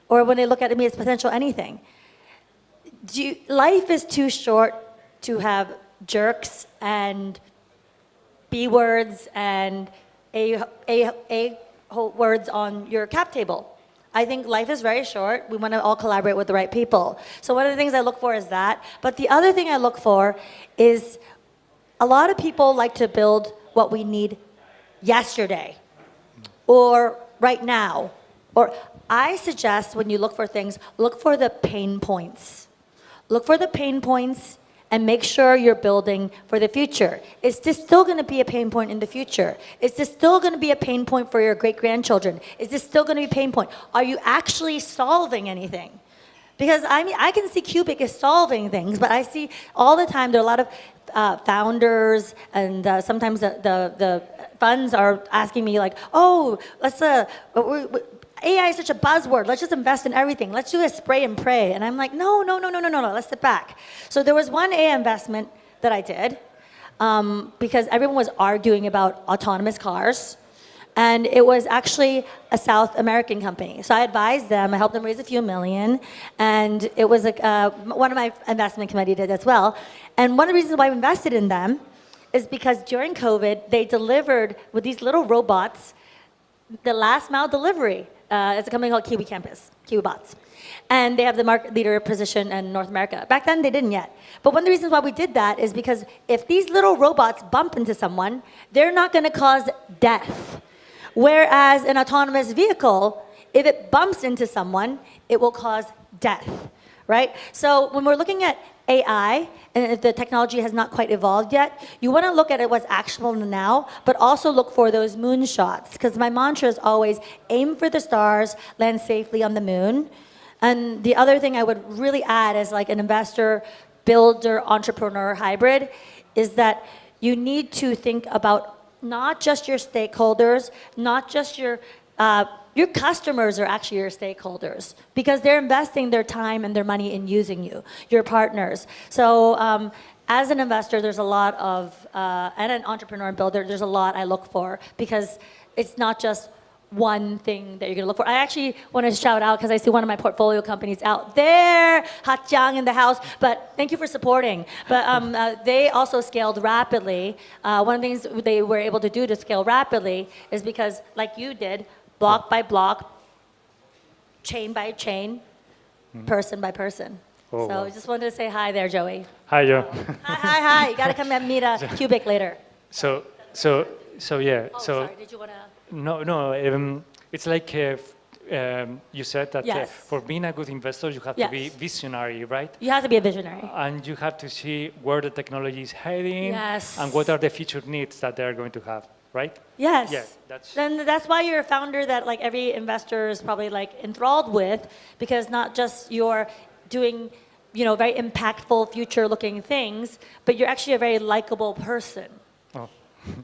[SPEAKER 4] or when they look at me as potential anything. Life is too short to have jerks and B words and A words on your cap table. I think life is very short. We want to all collaborate with the right people. So one of the things I look for is that. But the other thing I look for is a lot of people like to build what we need yesterday or right now. Or I suggest when you look for things, look for the pain points. Look for the pain points and make sure you're building for the future. Is this still going to be a pain point in the future? Is this still going to be a pain point for your great-grandchildren? Is this still going to be a pain point? Are you actually solving anything? Because I can see Qubic is solving things, but I see all the time there are a lot of founders, and sometimes the funds are asking me like, oh, let's AI is such a buzzword. Let's just invest in everything. Let's do a spray and pray. And I'm like, no. Let's step back. So there was one AI investment that I did because everyone was arguing about autonomous cars. And it was actually a South American company. So I advised them. I helped them raise a few million. And it was one of my investment committee did as well. And one of the reasons why we invested in them is because during COVID, they delivered with these little robots the last mile delivery. It's a company called Kiwi Campus, Kiwibots. And they have the market leader position in North America. Back then, they didn't yet. But one of the reasons why we did that is because if these little robots bump into someone, they're not going to cause death. Whereas an autonomous vehicle, if it bumps into someone, it will cause death, right? So when we're looking at AI, and if the technology has not quite evolved yet, you want to look at it what's actionable now, but also look for those moonshots. Because my mantra is always aim for the stars, land safely on the moon. And the other thing I would really add as like an investor, builder, entrepreneur hybrid is that you need to think about not just your stakeholders, not just your customers are actually your stakeholders because they're investing their time and their money in using you, your partners. So as an investor, there's a lot of, and an entrepreneur and builder, there's a lot I look for because it's not just one thing that you're gonna look for. I actually want to shout out because I see one of my portfolio companies out there, Hachang in the house, but thank you for supporting. But they also scaled rapidly. One of the things they were able to do to scale rapidly is because, like you did, block by block, chain by chain, person by person.
[SPEAKER 3] Oh,
[SPEAKER 4] so
[SPEAKER 3] wow.
[SPEAKER 4] I just wanted to say hi there, Joey.
[SPEAKER 3] Hi, Joe.
[SPEAKER 4] Hi. You got to come and meet Qubic later.
[SPEAKER 3] So yeah.
[SPEAKER 4] Oh,
[SPEAKER 3] so
[SPEAKER 4] sorry, did you want to?
[SPEAKER 3] no. It's like you said that
[SPEAKER 4] Yes.
[SPEAKER 3] for being a good investor, you have
[SPEAKER 4] Yes.
[SPEAKER 3] to be visionary, right?
[SPEAKER 4] You have to be a visionary.
[SPEAKER 3] And you have to see where the technology is heading
[SPEAKER 4] Yes.
[SPEAKER 3] and what are the future needs that they are going to have, right?
[SPEAKER 4] Yes.
[SPEAKER 3] Yeah, that's.
[SPEAKER 4] Then that's why you're a founder that like every investor is probably like enthralled with, because not just you're doing, very impactful, future-looking things, but you're actually a very likable person.
[SPEAKER 3] Oh.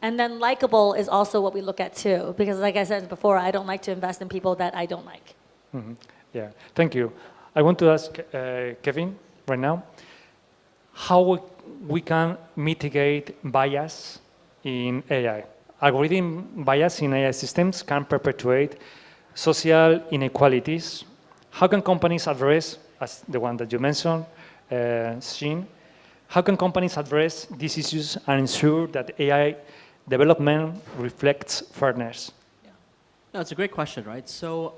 [SPEAKER 4] And then likable is also what we look at too, because like I said before, I don't like to invest in people that I don't like.
[SPEAKER 3] Mhm. Yeah, thank you. I want to ask Kevin right now, how we can mitigate bias in AI. Algorithm bias in AI systems can perpetuate social inequalities. How can companies address, as the one that you mentioned, Shing, how can companies address these issues and ensure that AI development reflects fairness?
[SPEAKER 5] No, it's a great question, right? So,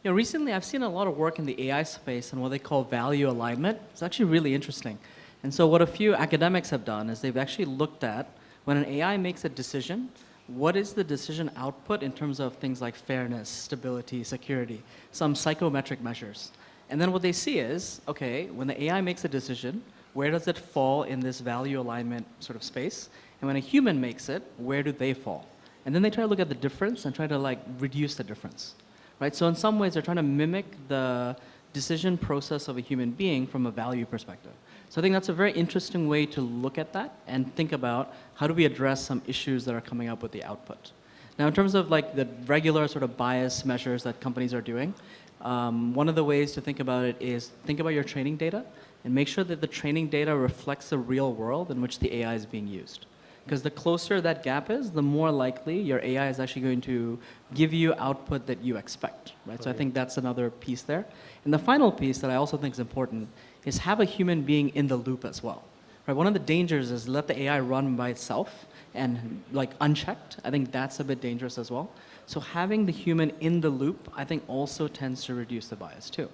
[SPEAKER 5] recently I've seen a lot of work in the AI space on what they call value alignment. It's actually really interesting. And so what a few academics have done is they've actually looked at when an AI makes a decision, what is the decision output in terms of things like fairness, stability, security, some psychometric measures. And then what they see is, okay, when the AI makes a decision, where does it fall in this value alignment sort of space? And when a human makes it, where do they fall? And then they try to look at the difference and try to like reduce the difference, right? So in some ways, they're trying to mimic the decision process of a human being from a value perspective. So I think that's a very interesting way to look at that and think about how do we address some issues that are coming up with the output. Now, in terms of like the regular sort of bias measures that companies are doing, one of the ways to think about it is think about your training data and make sure that the training data reflects the real world in which the AI is being used. Because the closer that gap is, the more likely your AI is actually going to give you output that you expect, right? So I think that's another piece there. And the final piece that I also think is important is have a human being in the loop as well, right? One of the dangers is let the AI run by itself and like unchecked. I think that's a bit dangerous as well. So having the human in the loop, I think also tends to reduce the bias too.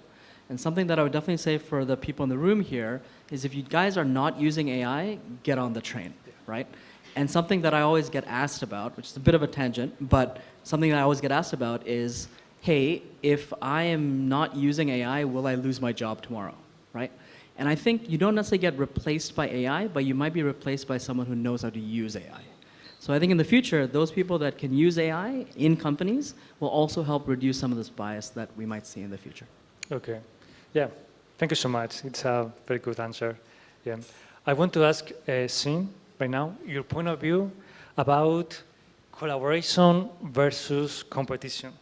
[SPEAKER 5] And something that I would definitely say for the people in the room here is if you guys are not using AI, get on the train, right? And something that I always get asked about, which is a bit of a tangent, but something that I always get asked about is, hey, if I am not using AI, will I lose my job tomorrow, right? And I think you don't necessarily get replaced by AI, but you might be replaced by someone who knows how to use AI. So I think in the future, those people that can use AI in companies will also help reduce some of this bias that we might see in the future.
[SPEAKER 3] Okay. Yeah. Thank you so much. It's a very good answer. Yeah. I want to ask Shing right now your point of view about collaboration versus competition.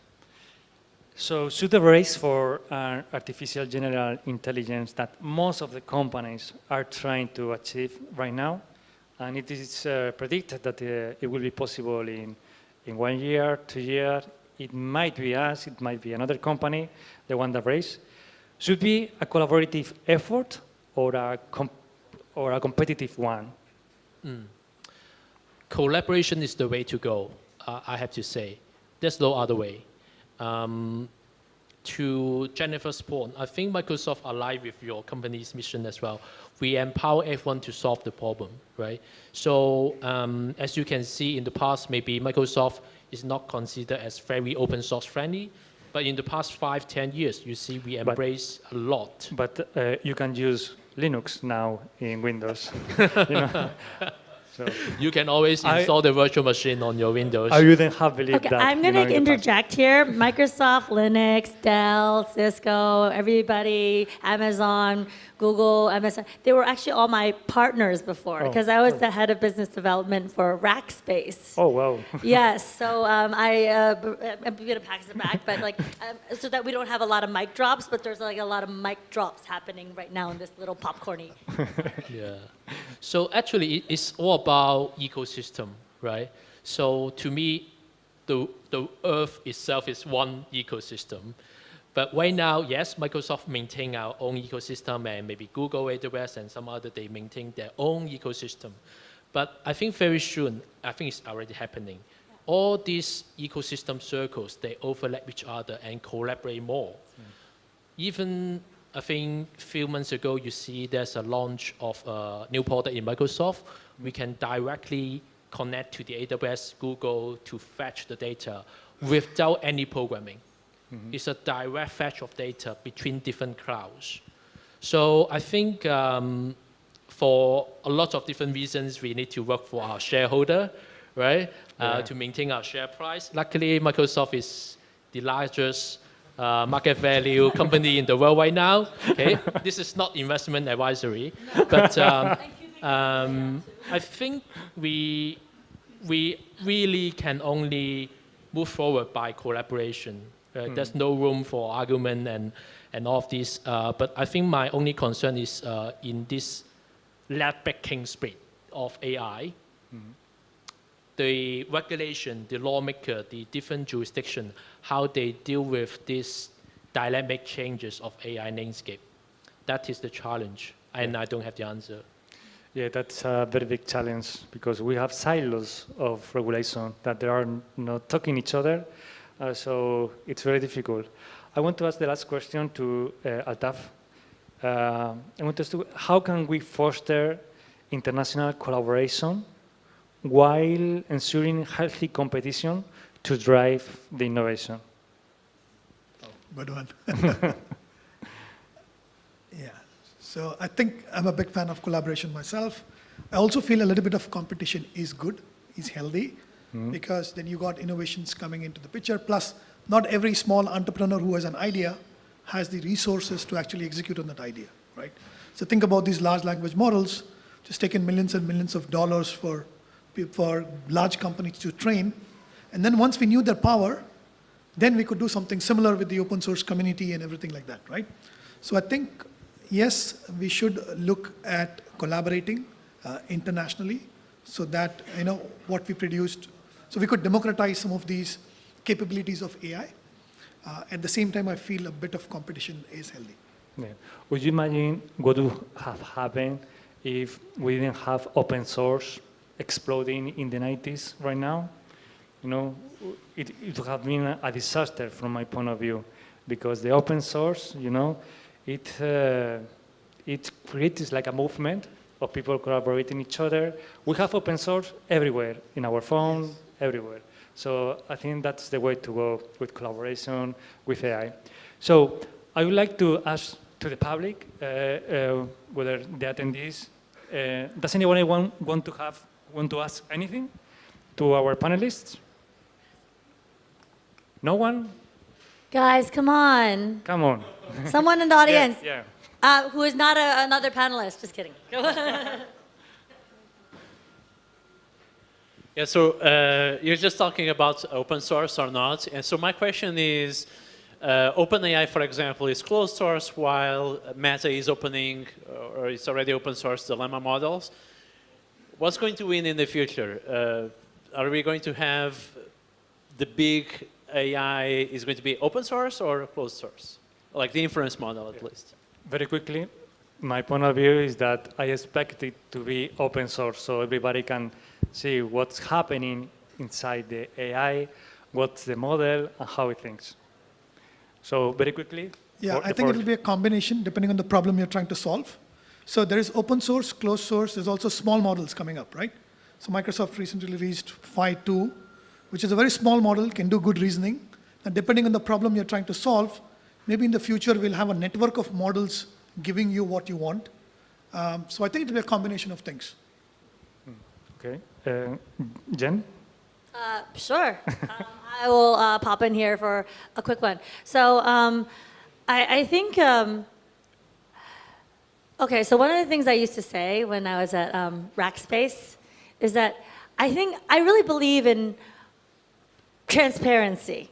[SPEAKER 3] So should the race for artificial general intelligence that most of the companies are trying to achieve right now, and it is predicted that it will be possible in 1 year, 2 years, it might be us, it might be another company, the one that race, should be a collaborative effort or a competitive one?
[SPEAKER 7] Collaboration is the way to go, I have to say. There's no other way. to Jennifer's point, I think Microsoft aligns with your company's mission as well. We empower everyone to solve the problem, right? So as you can see in the past, maybe Microsoft is not considered as very open source friendly, but in the past 5, 10 years, you see we embrace a lot.
[SPEAKER 3] But you can use Linux now in Windows. So
[SPEAKER 7] you can always install the virtual machine on your Windows.
[SPEAKER 3] I wouldn't have believed
[SPEAKER 4] Okay,
[SPEAKER 3] that.
[SPEAKER 4] I'm going to interject here. Microsoft, Linux, Dell, Cisco, everybody, Amazon, Google, MSN, they were actually all my partners before because I was the head of business development for Rackspace.
[SPEAKER 3] Oh, wow.
[SPEAKER 4] Yes, so I'm going to pass it back, but like, so that we don't have a lot of mic drops, but there's like a lot of mic drops happening right now in this little popcorny.
[SPEAKER 7] Yeah. So actually, it's all about ecosystem, right? So to me, the Earth itself is one ecosystem. But right now, yes, Microsoft maintain our own ecosystem, and maybe Google, AWS, and some other, they maintain their own ecosystem. But I think very soon, I think it's already happening. All these ecosystem circles, they overlap each other and collaborate more. Even I think a few months ago, you see there's a launch of a new product in Microsoft. We can directly connect to the AWS, Google to fetch the data without any programming. It's a direct fetch of data between different clouds. So I think for a lot of different reasons, we need to work for our shareholder, right? To maintain our share price. Luckily, Microsoft is the largest market value company in the world right now. Okay, this is not investment advisory, but I think we really can only move forward by collaboration. There's no room for argument and all of this. But I think my only concern is in this lab-making speed of AI, the regulation, the lawmaker, the different jurisdiction, how they deal with these dynamic changes of AI landscape. That is the challenge, and I don't have the answer.
[SPEAKER 3] Yeah, that's a very big challenge because we have silos of regulation that they are not talking each other. So it's very difficult. I want to ask the last question to Altaf. I want to ask you, how can we foster international collaboration while ensuring healthy competition to drive the innovation?
[SPEAKER 6] Oh, good one. Yeah, so I think I'm a big fan of collaboration myself. I also feel a little bit of competition is good, is healthy, because then you got innovations coming into the picture. Plus, not every small entrepreneur who has an idea has the resources to actually execute on that idea, right? So think about these large language models, just taking millions and millions of dollars for large companies to train. And then once we knew their power, then we could do something similar with the open source community and everything like that, right? So I think, yes, we should look at collaborating internationally so that, what we produced, so we could democratize some of these capabilities of AI. At the same time, I feel a bit of competition is healthy.
[SPEAKER 3] Yeah. Would you imagine what would have happened if we didn't have open source exploding in the 90s right now? It would have been a disaster from my point of view, because the open source, it creates like a movement of people collaborating each other. We have open source everywhere, in our phone, everywhere. So I think that's the way to go with collaboration with AI. So I would like to ask to the public whether the attendees, does anyone want to ask anything to our panelists? No one?
[SPEAKER 4] Guys, come on.
[SPEAKER 3] Come on.
[SPEAKER 4] Someone in the audience.
[SPEAKER 3] Yeah.
[SPEAKER 4] Who is not another panelist. Just kidding.
[SPEAKER 8] Yeah, so you're just talking about open source or not. And so my question is, OpenAI, for example, is closed source while Meta is opening, or it's already open source, the Llama models. What's going to win in the future? Are we going to have the big AI is going to be open source or closed source? Like the inference model, at least.
[SPEAKER 3] Very quickly, my point of view is that I expect it to be open source, so everybody can see what's happening inside the AI, what's the model, and how it thinks. So very quickly.
[SPEAKER 6] Yeah, I think it'll be a combination depending on the problem you're trying to solve. So there is open source, closed source. There's also small models coming up, right? So Microsoft recently released Phi 2, which is a very small model, can do good reasoning. And depending on the problem you're trying to solve, maybe in the future we'll have a network of models giving you what you want. So I think it'll be a combination of things.
[SPEAKER 3] Okay. Jen?
[SPEAKER 4] Sure. I will pop in here for a quick one. So I think, okay, so one of the things I used to say when I was at Rackspace is that I really believe in transparency.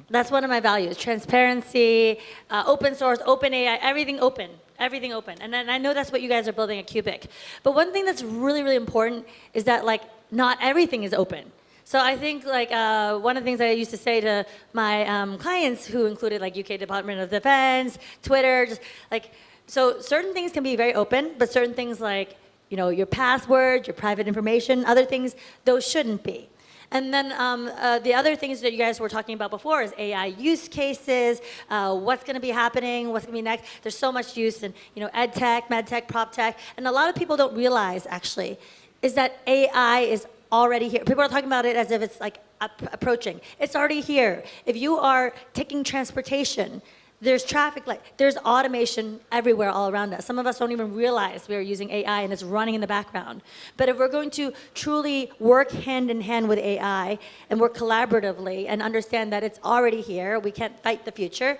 [SPEAKER 4] That's one of my values, transparency, open source, open AI, everything open. Everything open. And then I know that's what you guys are building at Qubic. But one thing that's really, really important is that like not everything is open. So I think like one of the things I used to say to my clients who included like UK Department of Defense, Twitter, just like, so certain things can be very open, but certain things like, you know, your passwords, your private information, other things, those shouldn't be. And then the other things that you guys were talking about before is AI use cases, what's going to be happening, what's going to be next. There's so much use in, you know, ed tech, med tech, prop tech, and a lot of people don't realize actually is that AI is already here. People are talking about it as if it's like approaching. It's already here. If you are taking transportation, there's traffic light, there's automation everywhere all around us. Some of us don't even realize we are using AI and it's running in the background. But if we're going to truly work hand in hand with AI and work collaboratively and understand that it's already here, we can't fight the future,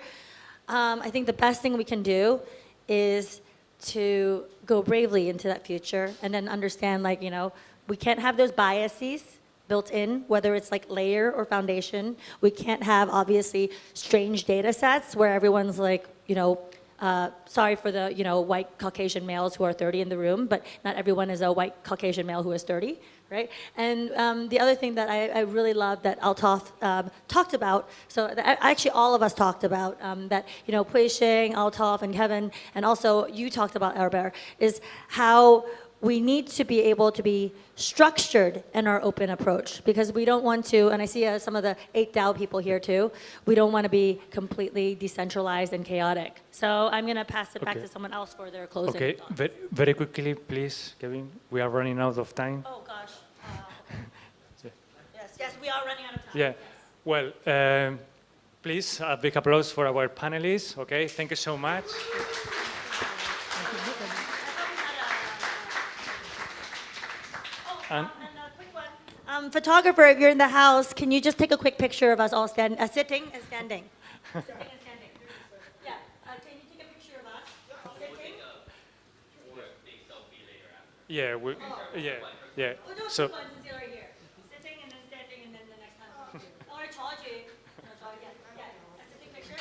[SPEAKER 4] I think the best thing we can do is to go bravely into that future and then understand, like, you know, we can't have those biases built in, whether it's like layer or foundation. We can't have, obviously, strange data sets where everyone's like, you know, sorry for the, you know, white Caucasian males who are 30 in the room, but not everyone is a white Caucasian male who is 30, right? And the other thing that I really love that Altaf talked about, so actually all of us talked about, that, you know, Shing, Altaf, and Kevin, and also you talked about, Alberto, is how we need to be able to be structured in our open approach because we don't want to, and I see some of the 8DAO people here too, we don't want to be completely decentralized and chaotic. So I'm going to pass it back to someone else for their closing thoughts.
[SPEAKER 3] Okay, very quickly, please, Kevin. We are running out of time.
[SPEAKER 4] Oh, gosh. Yes, we are running out of time.
[SPEAKER 3] Yeah, well, please, a big applause for our panelists, okay? Thank you so much.
[SPEAKER 4] And a quick one. Photographer, if you're in the house, can you just take a quick picture of us all sitting and standing? Sitting and standing. Yeah. Can you take a picture of us all sitting?
[SPEAKER 3] Yeah, yeah.
[SPEAKER 4] Oh, no,
[SPEAKER 3] So.
[SPEAKER 4] two ones is right here. Sitting and then standing, and then the next time. Oh, I told you. Yeah. A sitting picture.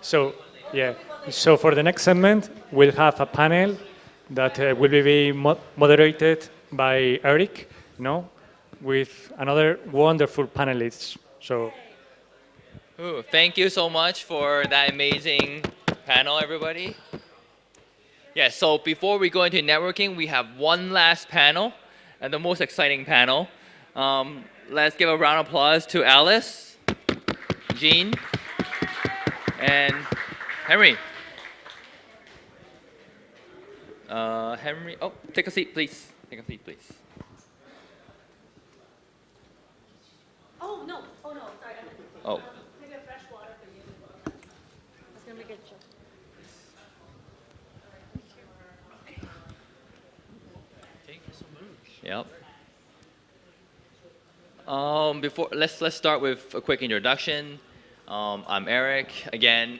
[SPEAKER 3] So, yeah. So for the next segment, we'll have a panel that will be moderated by Eric, you know, with another wonderful panelists. So.
[SPEAKER 2] Ooh, thank you so much for that amazing panel, everybody. Yeah, so before we go into networking, we have one last panel, and the most exciting panel. Let's give a round of applause to Alice, Jean, and Henry. Henry, oh, take a seat, please. Take a seat, please.
[SPEAKER 4] Oh, no, sorry.
[SPEAKER 2] Oh.
[SPEAKER 4] Maybe a fresh water for you. I was going to make it chill.
[SPEAKER 8] Thank you so much.
[SPEAKER 2] Yep. Let's start with a quick introduction. I'm Eric, again,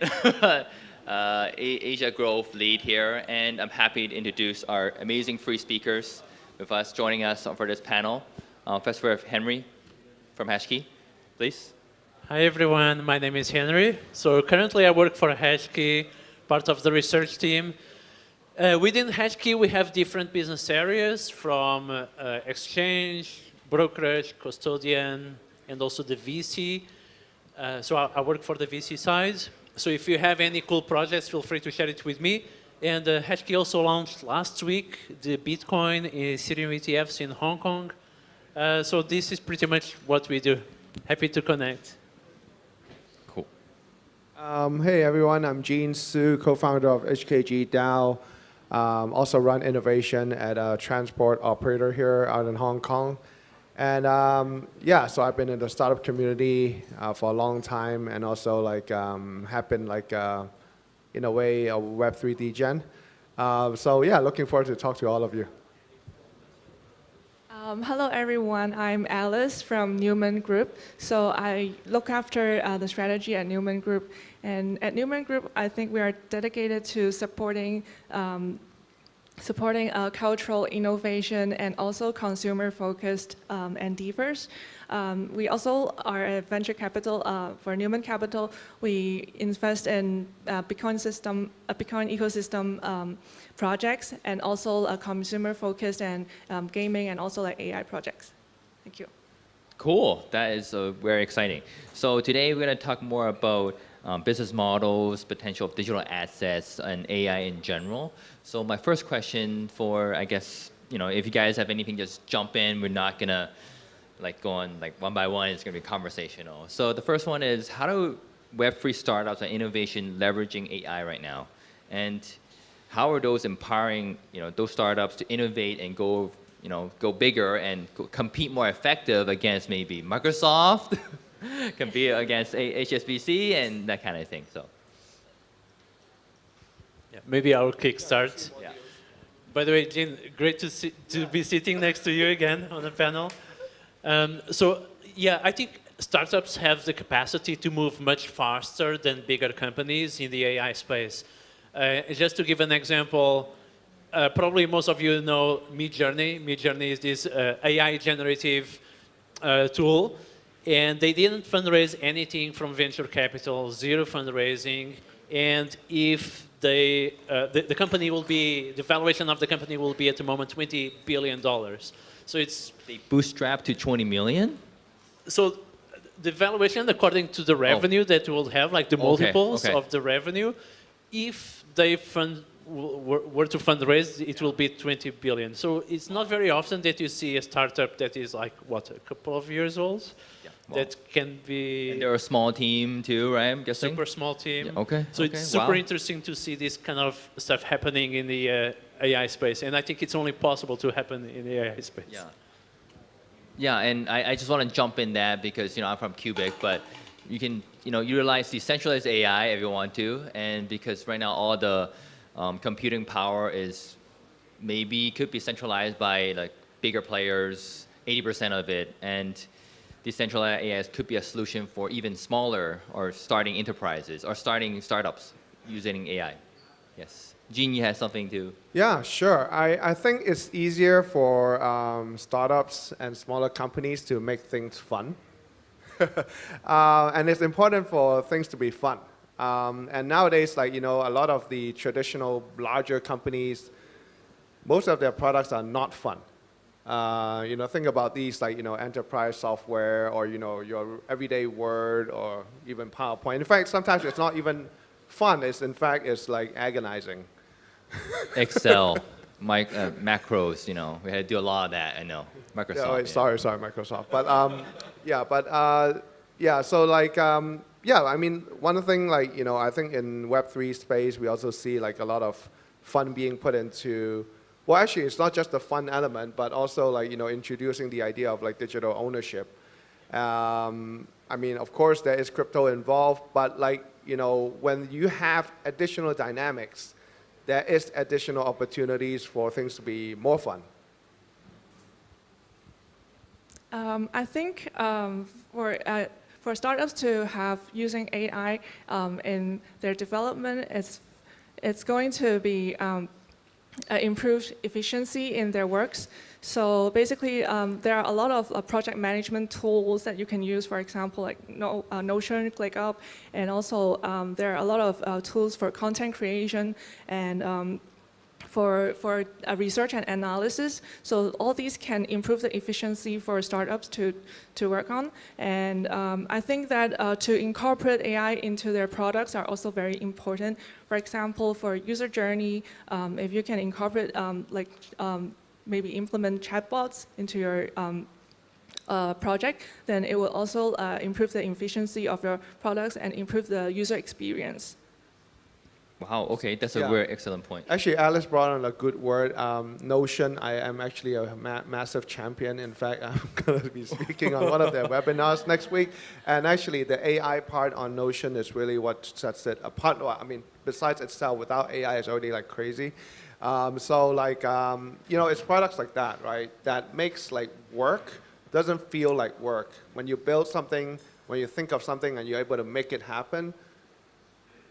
[SPEAKER 2] Asia Growth lead here, and I'm happy to introduce our amazing free speakers with us, joining us for this panel. First we have Henry from Hashkey, please.
[SPEAKER 8] Hi everyone, my name is Henry. So currently I work for Hashkey, part of the research team. Within Hashkey we have different business areas from exchange, brokerage, custodian, and also the VC. So I work for the VC side. So if you have any cool projects, feel free to share it with me. And Hashkey also launched last week the Bitcoin Ethereum ETFs in Hong Kong. So this is pretty much what we do. Happy to connect.
[SPEAKER 2] Cool.
[SPEAKER 9] Hey everyone, I'm Gene Su, co-founder of HKGDAO. Also run innovation at a transport operator here out in Hong Kong. And yeah, so I've been in the startup community for a long time, and also like have been like in a way a Web3 degen. So yeah, looking forward to talk to all of you.
[SPEAKER 10] Hello everyone, I'm Alice from Newman Group. So I look after the strategy at Newman Group. And at Newman Group, I think we are dedicated to supporting cultural innovation and also consumer-focused endeavors. We also are a venture capital for Newman Capital. We invest in Bitcoin ecosystem projects, and also consumer-focused and gaming, and also like AI projects. Thank you.
[SPEAKER 2] Cool. That is very exciting. So today we're going to talk more about business models, potential of digital assets, and AI in general. So my first question for, I guess, if you guys have anything, just jump in. We're not going to like go on like one by one. It's going to be conversational. So the first one is, how do Web3 startups and innovation leveraging AI right now? And how are those empowering those startups to innovate and go bigger and compete more effective against maybe Microsoft, compete against HSBC and that kind of thing. So
[SPEAKER 8] yeah, maybe I'll kickstart.
[SPEAKER 2] Yeah.
[SPEAKER 8] By the way, Jin, great to be sitting next to you again on the panel. So yeah, I think startups have the capacity to move much faster than bigger companies in the AI space. Just to give an example, probably most of you know Midjourney. Midjourney is this AI generative tool. And they didn't fundraise anything from venture capital, zero fundraising. And if the company will be, the valuation of the company will be at the moment $20 billion. So it's...
[SPEAKER 2] They bootstrap to 20 million?
[SPEAKER 8] So the valuation according to the revenue that will have, like the multiples of the revenue, if they were to fundraise, it will be 20 billion. So it's not very often that you see a startup that is like, what, a couple of years old?
[SPEAKER 2] Yeah.
[SPEAKER 8] That can be...
[SPEAKER 2] And they're a small team too, right? I'm guessing?
[SPEAKER 8] Super small team.
[SPEAKER 2] Yeah, okay.
[SPEAKER 8] So it's super interesting to see this kind of stuff happening in the AI space. And I think it's only possible to happen in the AI space.
[SPEAKER 2] Yeah. Yeah, and I just want to jump in that because, I'm from Qubic, but you can, utilize decentralized AI if you want to. And because right now all the computing power is could be centralized by like bigger players, 80% of it. And decentralized AI could be a solution for even smaller or starting enterprises or starting startups using AI. Yes. Gene, you have something to...
[SPEAKER 9] Yeah, sure. I think it's easier for startups and smaller companies to make things fun. And it's important for things to be fun. And nowadays, like, a lot of the traditional larger companies, most of their products are not fun. Think about these like, enterprise software or, your everyday Word or even PowerPoint. In fact, sometimes it's not even fun. In fact, it's like agonizing.
[SPEAKER 2] Excel, macros, we had to do a lot of that, I know. Microsoft.
[SPEAKER 9] Sorry, Microsoft. But so like, I mean, one thing like, I think in Web3 space, we also see like a lot of fun being put into, well, actually, it's not just the fun element, but also like, introducing the idea of like digital ownership. I mean, of course, there is crypto involved, but like, when you have additional dynamics, there is additional opportunities for things to be more fun.
[SPEAKER 10] I think for startups to have using AI in their development, it's going to be improved efficiency in their works. So basically, there are a lot of project management tools that you can use, for example, like Notion, ClickUp, and also there are a lot of tools for content creation and for research and analysis. So all these can improve the efficiency for startups to work on. And I think that to incorporate AI into their products are also very important. For example, for user journey, if you can incorporate maybe implement chatbots into your project, then it will also improve the efficiency of your products and improve the user experience.
[SPEAKER 2] Wow, okay, that's a very excellent point.
[SPEAKER 9] Actually, Alice brought on a good word, Notion. I am actually a massive champion. In fact, I'm going to be speaking on one of their webinars next week. And actually, the AI part on Notion is really what sets it apart. Well, I mean, besides itself, without AI, it's already like crazy. It's products like that, right, that makes like work doesn't feel like work. When you build something, when you think of something and you're able to make it happen,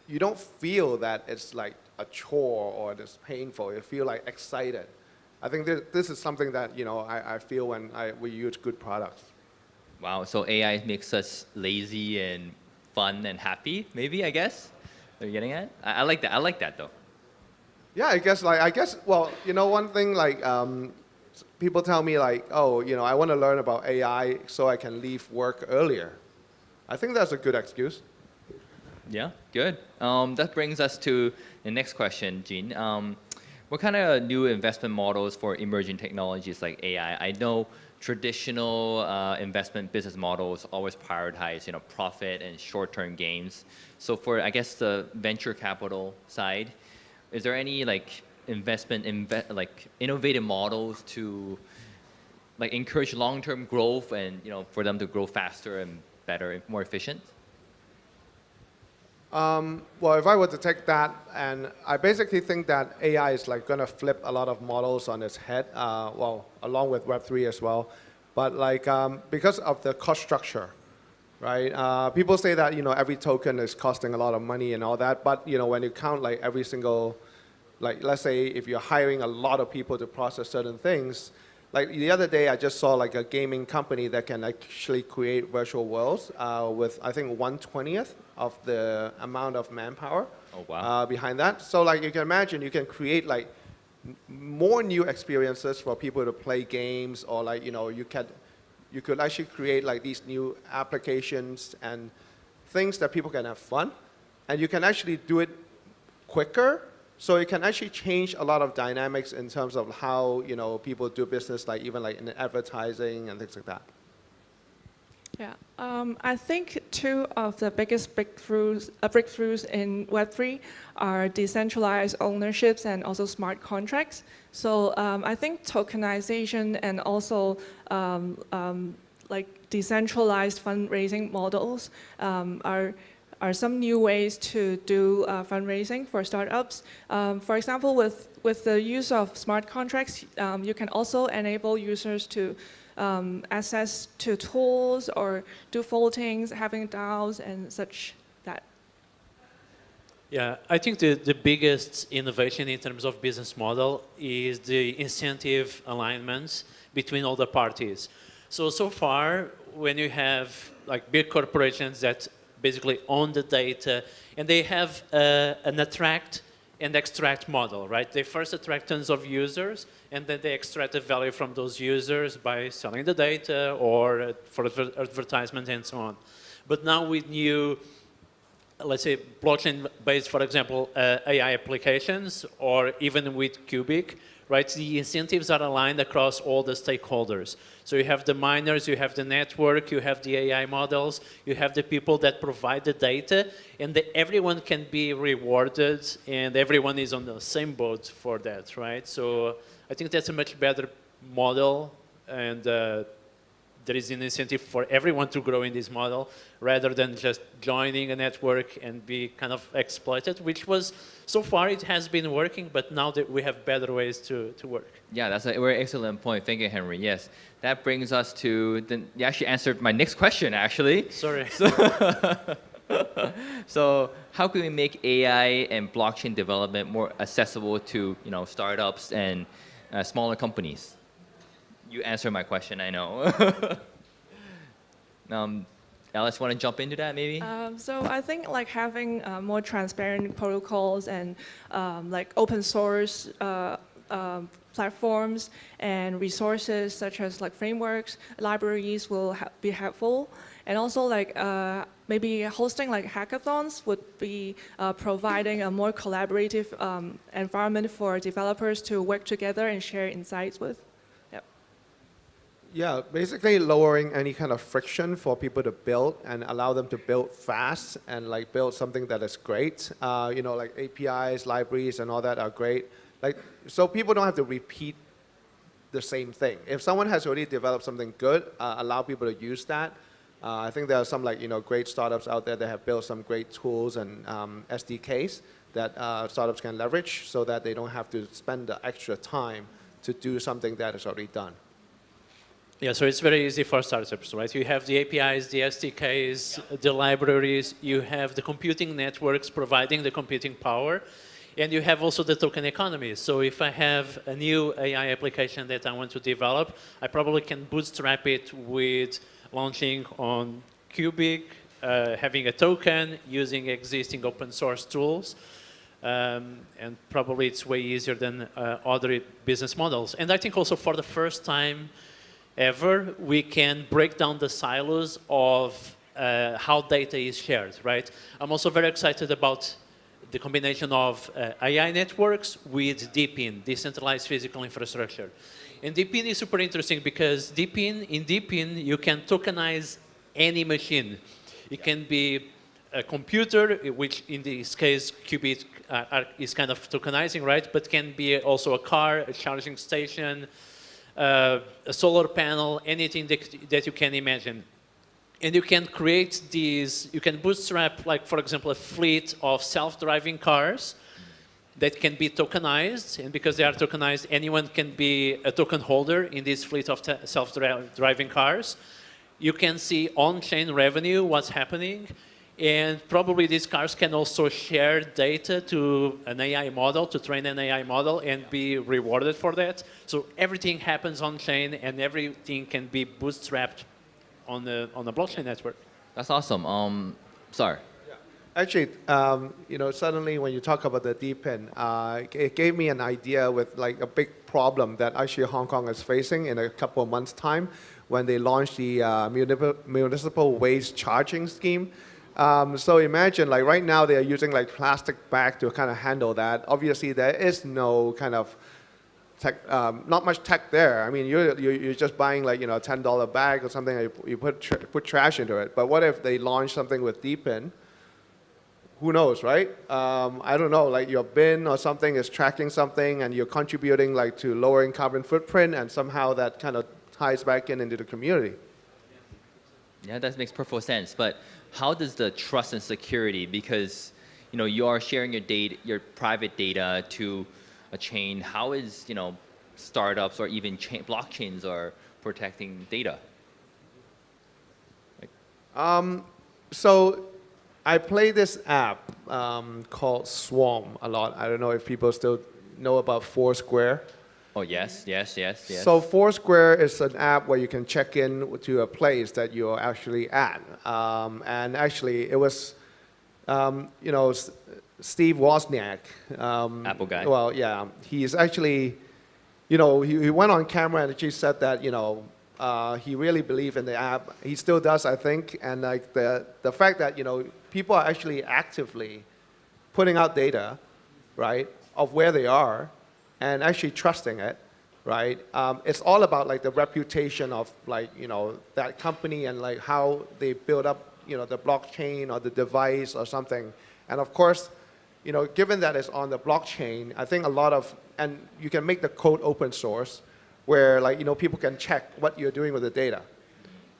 [SPEAKER 9] you don't feel that it's like a chore or it's painful. You feel like excited. I think this is something that I feel when we use good products.
[SPEAKER 2] Wow, so AI makes us lazy and fun and happy, maybe, I guess? Are you getting at? I like that. I like that, though.
[SPEAKER 9] Yeah, I guess, well, one thing, people tell me, I want to learn about AI so I can leave work earlier. I think that's a good excuse.
[SPEAKER 2] Yeah, good. That brings us to the next question, Jean. What kind of new investment models for emerging technologies like AI? I know traditional investment business models always prioritize, profit and short-term gains. So for, I guess, the venture capital side, is there any innovative models to encourage long-term growth and for them to grow faster and better, more efficient?
[SPEAKER 9] Well, if I were to take that, and I basically think that AI is going to flip a lot of models on its head, along with Web3 as well. But because of the cost structure, right? People say that every token is costing a lot of money and all that. But when you count every single, let's say if you're hiring a lot of people to process certain things. The other day, I just saw a gaming company that can actually create virtual worlds with, I think, 1/20th of the amount of manpower behind that. So you can imagine, you can create more new experiences for people to play games, or you could actually create these new applications and things that people can have fun, and you can actually do it quicker. So it can actually change a lot of dynamics in terms of how people do business, even in advertising and things like that.
[SPEAKER 10] Yeah, I think two of the biggest breakthroughs in Web3 are decentralized ownerships and also smart contracts. So I think tokenization and also decentralized fundraising models are some new ways to do fundraising for startups. For example, with the use of smart contracts, you can also enable users to access to tools or do votings, having DAOs and such that.
[SPEAKER 8] Yeah, I think the biggest innovation in terms of business model is the incentive alignments between all the parties. So far, when you have big corporations that basically own the data, and they have an attract and extract model, right? They first attract tons of users, and then they extract the value from those users by selling the data or for advertisement and so on. But now with new, let's say, blockchain-based, for example, AI applications, or even with Qubic, right? The incentives are aligned across all the stakeholders. So you have the miners, you have the network, you have the AI models, you have the people that provide the data, and everyone can be rewarded, and everyone is on the same boat for that, right? So I think that's a much better model, and there is an incentive for everyone to grow in this model rather than just joining a network and be kind of exploited, which was, so far it has been working, but now that we have better ways to work.
[SPEAKER 2] Yeah, that's a very excellent point. Thank you, Henry. Yes, that brings us to, you actually answered my next question, actually.
[SPEAKER 8] Sorry.
[SPEAKER 2] So how can we make AI and blockchain development more accessible to startups and smaller companies? You answered my question, I know. Alice, want to jump into that maybe?
[SPEAKER 10] So I think having more transparent protocols and open source platforms and resources such as like frameworks, libraries will be helpful. And also like maybe hosting like hackathons would be providing a more collaborative environment for developers to work together and share insights with. Yep.
[SPEAKER 9] Yeah, basically lowering any kind of friction for people to build and allow them to build fast and like build something that is great. You know, like APIs, libraries, and all that are great. Like, so people don't have to repeat the same thing. If someone has already developed something good, allow people to use that. I think there are some like, you know, great startups out there that have built some great tools and SDKs that startups can leverage so that they don't have to spend the extra time to do something that is already done.
[SPEAKER 8] Yeah, so it's very easy for startups, right? You have the APIs, the SDKs, the libraries, you have the computing networks providing the computing power, and you have also the token economy. So if I have a new AI application that I want to develop, I probably can bootstrap it with launching on Qubic, having a token, using existing open source tools, and probably it's way easier than other business models. And I think also for the first time ever, we can break down the silos of how data is shared, right? I'm also very excited about the combination of AI networks with DeepIn, decentralized physical infrastructure. And DeepIn is super interesting because in DeepIn, you can tokenize any machine. It can be a computer, which in this case, Qubic is kind of tokenizing, right? But can be also a car, a charging station, a solar panel, anything that you can imagine. And you can create these, you can bootstrap, like, for example, a fleet of self-driving cars that can be tokenized. And because they are tokenized, anyone can be a token holder in this fleet of self-driving cars. You can see on-chain revenue, what's happening. And probably these cars can also share data to an AI model, to train an AI model, and be rewarded for that. So everything happens on-chain, and everything can be bootstrapped on the blockchain network.
[SPEAKER 2] That's awesome. Sorry.
[SPEAKER 9] Yeah. Actually, you know, suddenly when you talk about the DeepIn, it gave me an idea with like a big problem that actually Hong Kong is facing in a couple of months' time when they launched the municipal waste charging scheme. So imagine, like right now, they are using like plastic bag to kind of handle that. Obviously, there is no kind of tech, not much tech there. I mean, you're just buying like, you know, a $10 bag or something, and you put trash into it. But what if they launch something with DeepIn? Who knows, right? I don't know, like your bin or something is tracking something, and you're contributing like to lowering carbon footprint, and somehow that kind of ties back into the community.
[SPEAKER 2] Yeah, that makes perfect sense. But how does the trust and security, because you know you are sharing your data, your private data to a chain. How is, you know, startups or even blockchains are protecting data? Like,
[SPEAKER 9] so I play this app called Swarm a lot. I don't know if people still know about Foursquare.
[SPEAKER 2] oh yes.
[SPEAKER 9] So Foursquare is an app where you can check in to a place that you're actually at. And actually, it was, you know, Steve Wozniak.
[SPEAKER 2] Apple guy.
[SPEAKER 9] Well, yeah, he's actually, you know, he went on camera and actually said that, you know, he really believed in the app. He still does, I think. And like the fact that, you know, people are actually actively putting out data, right, of where they are and actually trusting it, right? It's all about like the reputation of like, you know, that company and like how they build up, you know, the blockchain or the device or something. And of course, you know, given that it's on the blockchain, I think a lot of, and you can make the code open source where like, you know, people can check what you're doing with the data,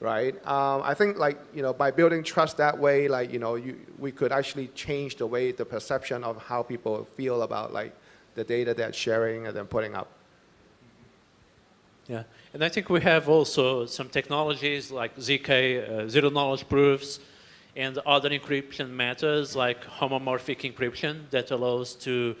[SPEAKER 9] right? I think like, you know, by building trust that way, like, you know, we could actually change the way, the perception of how people feel about like the data they're sharing and then putting up.
[SPEAKER 8] Yeah, and I think we have also some technologies like ZK, zero knowledge proofs, and other encryption methods like homomorphic encryption that allows to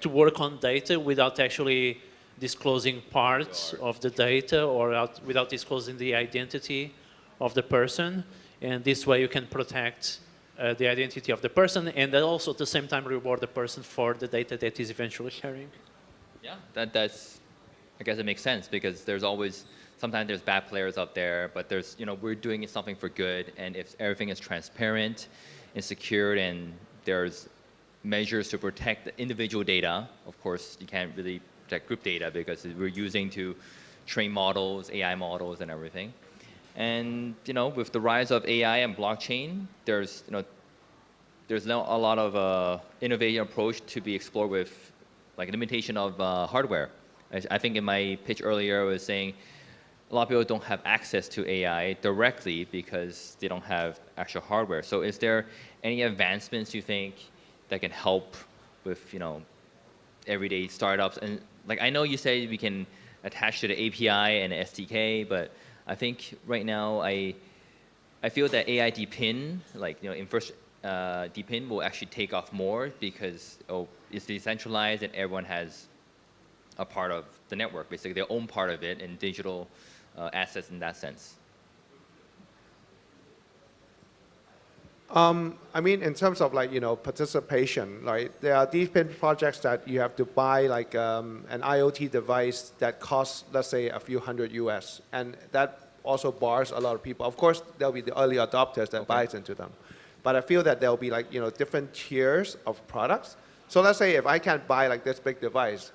[SPEAKER 8] work on data without actually disclosing parts of the data or without disclosing the identity of the person. And this way you can protect the identity of the person and then also at the same time reward the person for the data that is eventually sharing.
[SPEAKER 2] Yeah, that's, I guess it makes sense because there's always, sometimes there's bad players out there, but there's, we're doing something for good, and if everything is transparent and secured and there's measures to protect the individual data, of course, you can't really protect group data because we're using to train models, AI models and everything. And, with the rise of AI and blockchain, there's now a lot of innovative approach to be explored with like limitation of hardware. I think in my pitch earlier, I was saying a lot of people don't have access to AI directly because they don't have actual hardware. So is there any advancements you think that can help with, everyday startups? And like, I know you say we can attach to the API and the SDK, but I think right now I feel that AI DePIN, like, DePIN will actually take off more because it's decentralized and everyone has a part of the network, basically their own part of it and digital assets in that sense.
[SPEAKER 9] I mean, in terms of like, participation, right? There are DePIN projects that you have to buy like an IoT device that costs, let's say, a few hundred US. And that also bars a lot of people. Of course, there'll be the early adopters that buys into them. But I feel that there'll be like, different tiers of products. So let's say if I can't buy like this big device,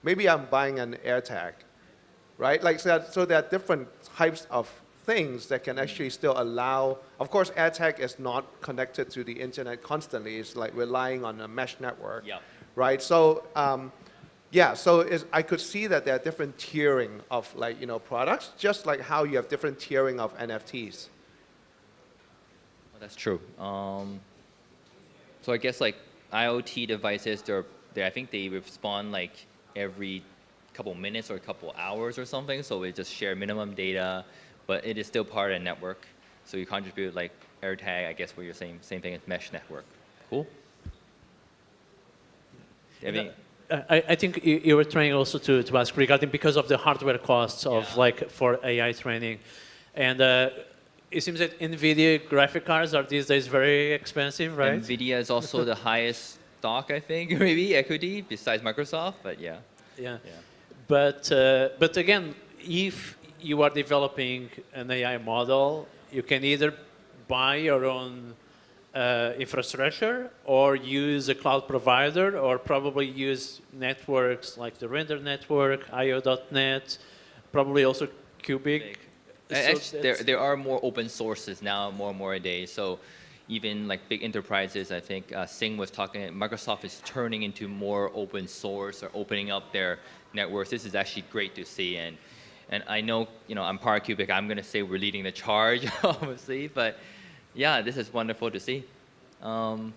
[SPEAKER 9] maybe I'm buying an AirTag, right? Like, so there are different types of things that can actually still allow, of course, AirTag is not connected to the internet constantly. It's like relying on a mesh network, right? So, so I could see that there are different tiering of like, products, just like how you have different tiering of NFTs.
[SPEAKER 2] That's true. So I guess like IoT devices, I think they respond like every couple minutes or a couple hours or something. So we just share minimum data, but it is still part of a network. So you contribute like AirTag, I guess what you're saying, same thing as mesh network. Cool.
[SPEAKER 8] I think you were trying also to ask regarding because of the hardware costs of like for AI training. And it seems that NVIDIA graphic cards are these days very expensive, right?
[SPEAKER 2] NVIDIA is also the highest stock, I think, maybe equity besides Microsoft, but yeah.
[SPEAKER 8] But again, if you are developing an AI model, you can either buy your own infrastructure or use a cloud provider or probably use networks like the Render Network, IO.net, probably also Qubic.
[SPEAKER 2] Actually, there are more open sources now, more and more a day. So even like big enterprises, I think Shing was talking, Microsoft is turning into more open source or opening up their networks. This is actually great to see. And I know, I'm part of Qubic. I'm going to say we're leading the charge, obviously. But yeah, this is wonderful to see. I'm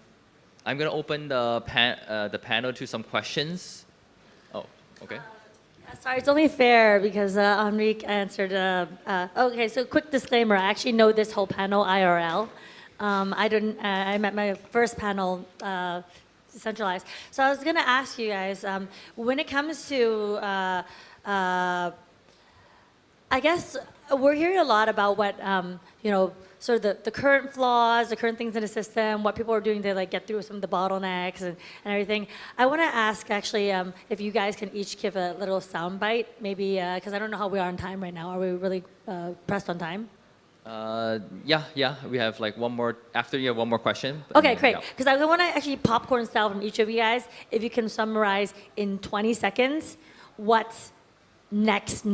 [SPEAKER 2] going to open the panel to some questions. Oh, okay.
[SPEAKER 4] Sorry, it's only fair because Henrique answered. Okay, so quick disclaimer. I actually know this whole panel IRL. I met my first panel, Decentralized. So I was going to ask you guys, when it comes to, I guess we're hearing a lot about what, sort of the current flaws, the current things in the system, what people are doing to like get through some of the bottlenecks and everything. I want to ask actually if you guys can each give a little soundbite, maybe, because I don't know how we are on time right now. Are we really pressed on time?
[SPEAKER 2] Yeah. We have like one more, after you have one more question.
[SPEAKER 4] Okay, great. Because I want to actually popcorn style from each of you guys, if you can summarize in 20 seconds what's next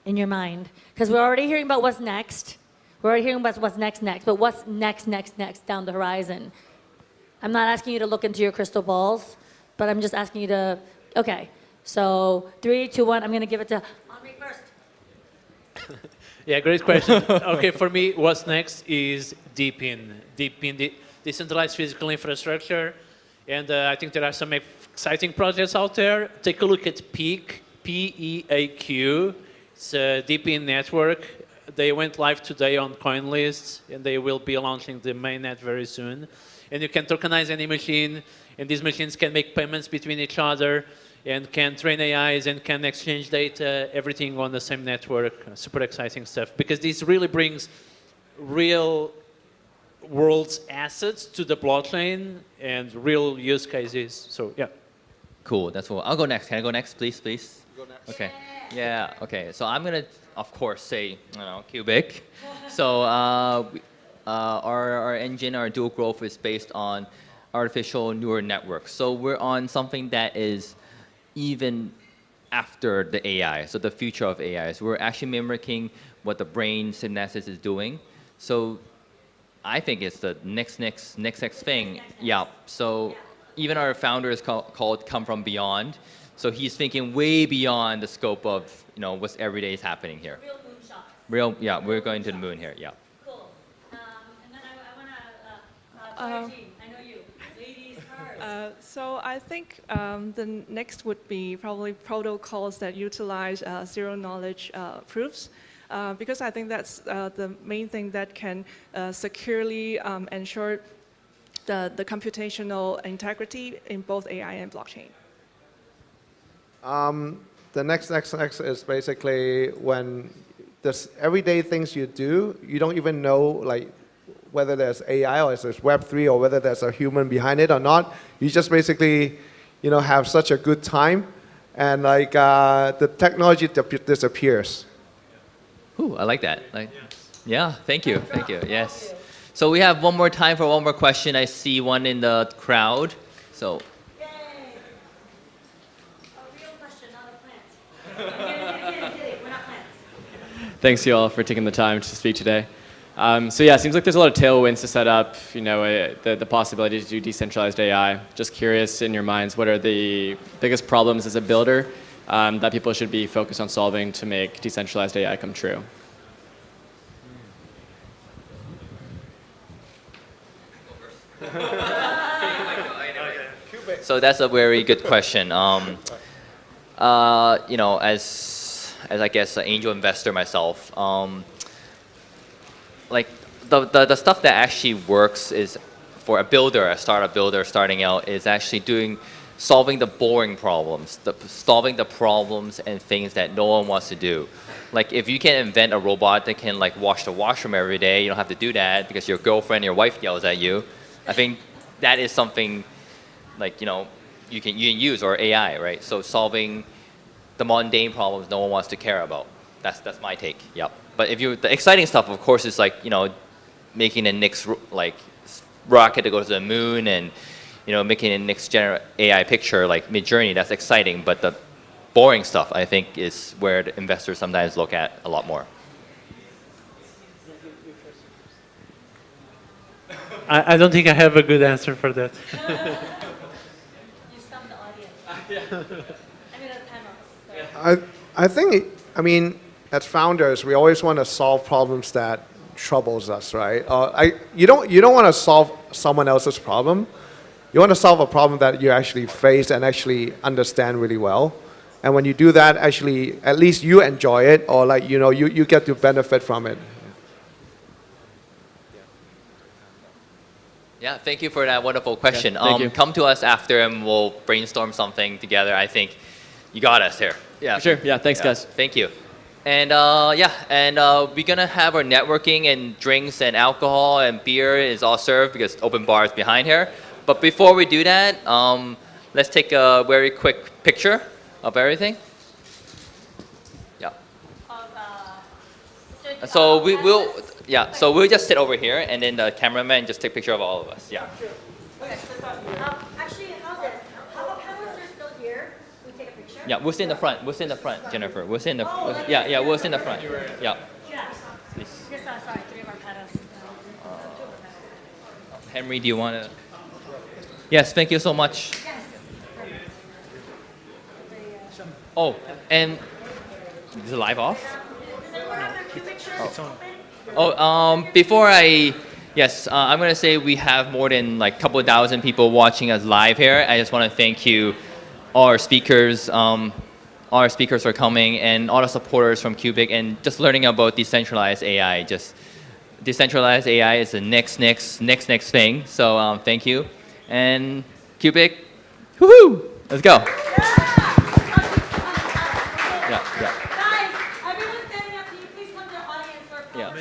[SPEAKER 4] in your mind. Because we're already hearing about what's next. We're already hearing about what's next, but what's next down the horizon? I'm not asking you to look into your crystal balls, but I'm just asking you to, okay. So 3, 2, 1, I'm going to give it to Henrique first.
[SPEAKER 8] Yeah, great question. Okay, for me, what's next is DePIN, decentralized physical infrastructure. And I think there are some exciting projects out there. Take a look at Peak, P-E-A-Q. It's a DePIN network. They went live today on CoinList, and they will be launching the mainnet very soon. And you can tokenize any machine, and these machines can make payments between each other, and can train AIs, and can exchange data, everything on the same network. Super exciting stuff, because this really brings real world's assets to the blockchain and real use cases. So, yeah.
[SPEAKER 2] Cool. That's cool. I'll go next. Can I go next, please, please?
[SPEAKER 9] Go next.
[SPEAKER 2] Okay. Yeah. Okay. So I'm gonna, of course, say Qubic. So our engine, our dual growth is based on artificial neural networks. So we're on something that is even after the AI. So the future of AI. So we're actually mimicking what the brain synapses is doing. So I think it's the next thing. Yeah. So even our founder is called Come From Beyond. So he's thinking way beyond the scope of what's every day is happening here.
[SPEAKER 4] Real moonshots.
[SPEAKER 2] Real, yeah. We're going to the moon here. Yeah.
[SPEAKER 4] Cool. And then I want to, I know you. Ladies first.
[SPEAKER 10] So I think the next would be probably protocols that utilize zero-knowledge proofs. Because I think that's the main thing that can securely ensure the computational integrity in both AI and blockchain.
[SPEAKER 9] The next is basically when there's everyday things you do, you don't even know like whether there's AI or there's Web3 or whether there's a human behind it or not. You just basically, have such a good time, and like the technology disappears.
[SPEAKER 2] Ooh, I like that. Yeah, thank you. Yes. So we have one more time for one more question. I see one in the crowd. So.
[SPEAKER 4] Yay. A real question, not a plant. We're not plants.
[SPEAKER 11] Thanks you all for taking the time to speak today. So yeah, it seems like there's a lot of tailwinds to set up, the possibility to do decentralized AI. Just curious in your minds, what are the biggest problems as a builder that people should be focused on solving to make decentralized AI come true?
[SPEAKER 2] So that's a very good question. As I guess an angel investor myself, like the stuff that actually works is for a builder, a startup builder starting out, is actually solving the boring problems, solving the problems and things that no one wants to do. Like if you can invent a robot that can like wash the washroom every day, you don't have to do that because your girlfriend, your wife yells at you. I think that is something like you can use, or AI, right? So solving the mundane problems no one wants to care about. That's my take. Yep. But the exciting stuff, of course, is like making the next rocket that goes to the moon, and making the next generative AI picture like Mid-Journey. That's exciting, but the boring stuff, I think, is where the investors sometimes look at a lot more.
[SPEAKER 8] I don't think I have a good answer for that.
[SPEAKER 4] You stumped the audience. I mean, the panel.
[SPEAKER 9] I think, as founders, we always want to solve problems that troubles us, right? You don't want to solve someone else's problem. You want to solve a problem that you actually face and actually understand really well. And when you do that, actually, at least you enjoy it, or like, you get to benefit from it.
[SPEAKER 2] Yeah, thank you for that wonderful question.
[SPEAKER 11] Yeah, thank you.
[SPEAKER 2] Come to us after and we'll brainstorm something together. I think you got us here. Yeah.
[SPEAKER 11] For sure. Yeah, thanks, guys.
[SPEAKER 2] Thank you. And we're gonna have our networking and drinks and alcohol and beer is all served because open bar is behind here. But before we do that, let's take a very quick picture of everything. Yeah. So we'll just sit over here, and then the cameraman just take a picture of all of us. Yeah.
[SPEAKER 4] Okay, actually, how's this? How about panelists are still here? We take a picture?
[SPEAKER 2] Yeah, we'll sit in the front. We'll sit in the front, Jennifer. We'll sit in the. We'll sit in the front. Yeah.
[SPEAKER 4] Yeah.
[SPEAKER 2] Please.
[SPEAKER 4] Yes, sorry, 3 of our panelists.
[SPEAKER 2] Henry, do you want to? Yes, thank you so much.
[SPEAKER 4] Yes.
[SPEAKER 2] Oh, and is the live off? Before I'm going to say we have more than like a couple of thousand people watching us live here. I just want to thank you, all our speakers for coming, and all the supporters from Qubic, and just learning about decentralized AI. Just decentralized AI is the next thing. So thank you, and Qubic, woohoo! Let's go. Yeah.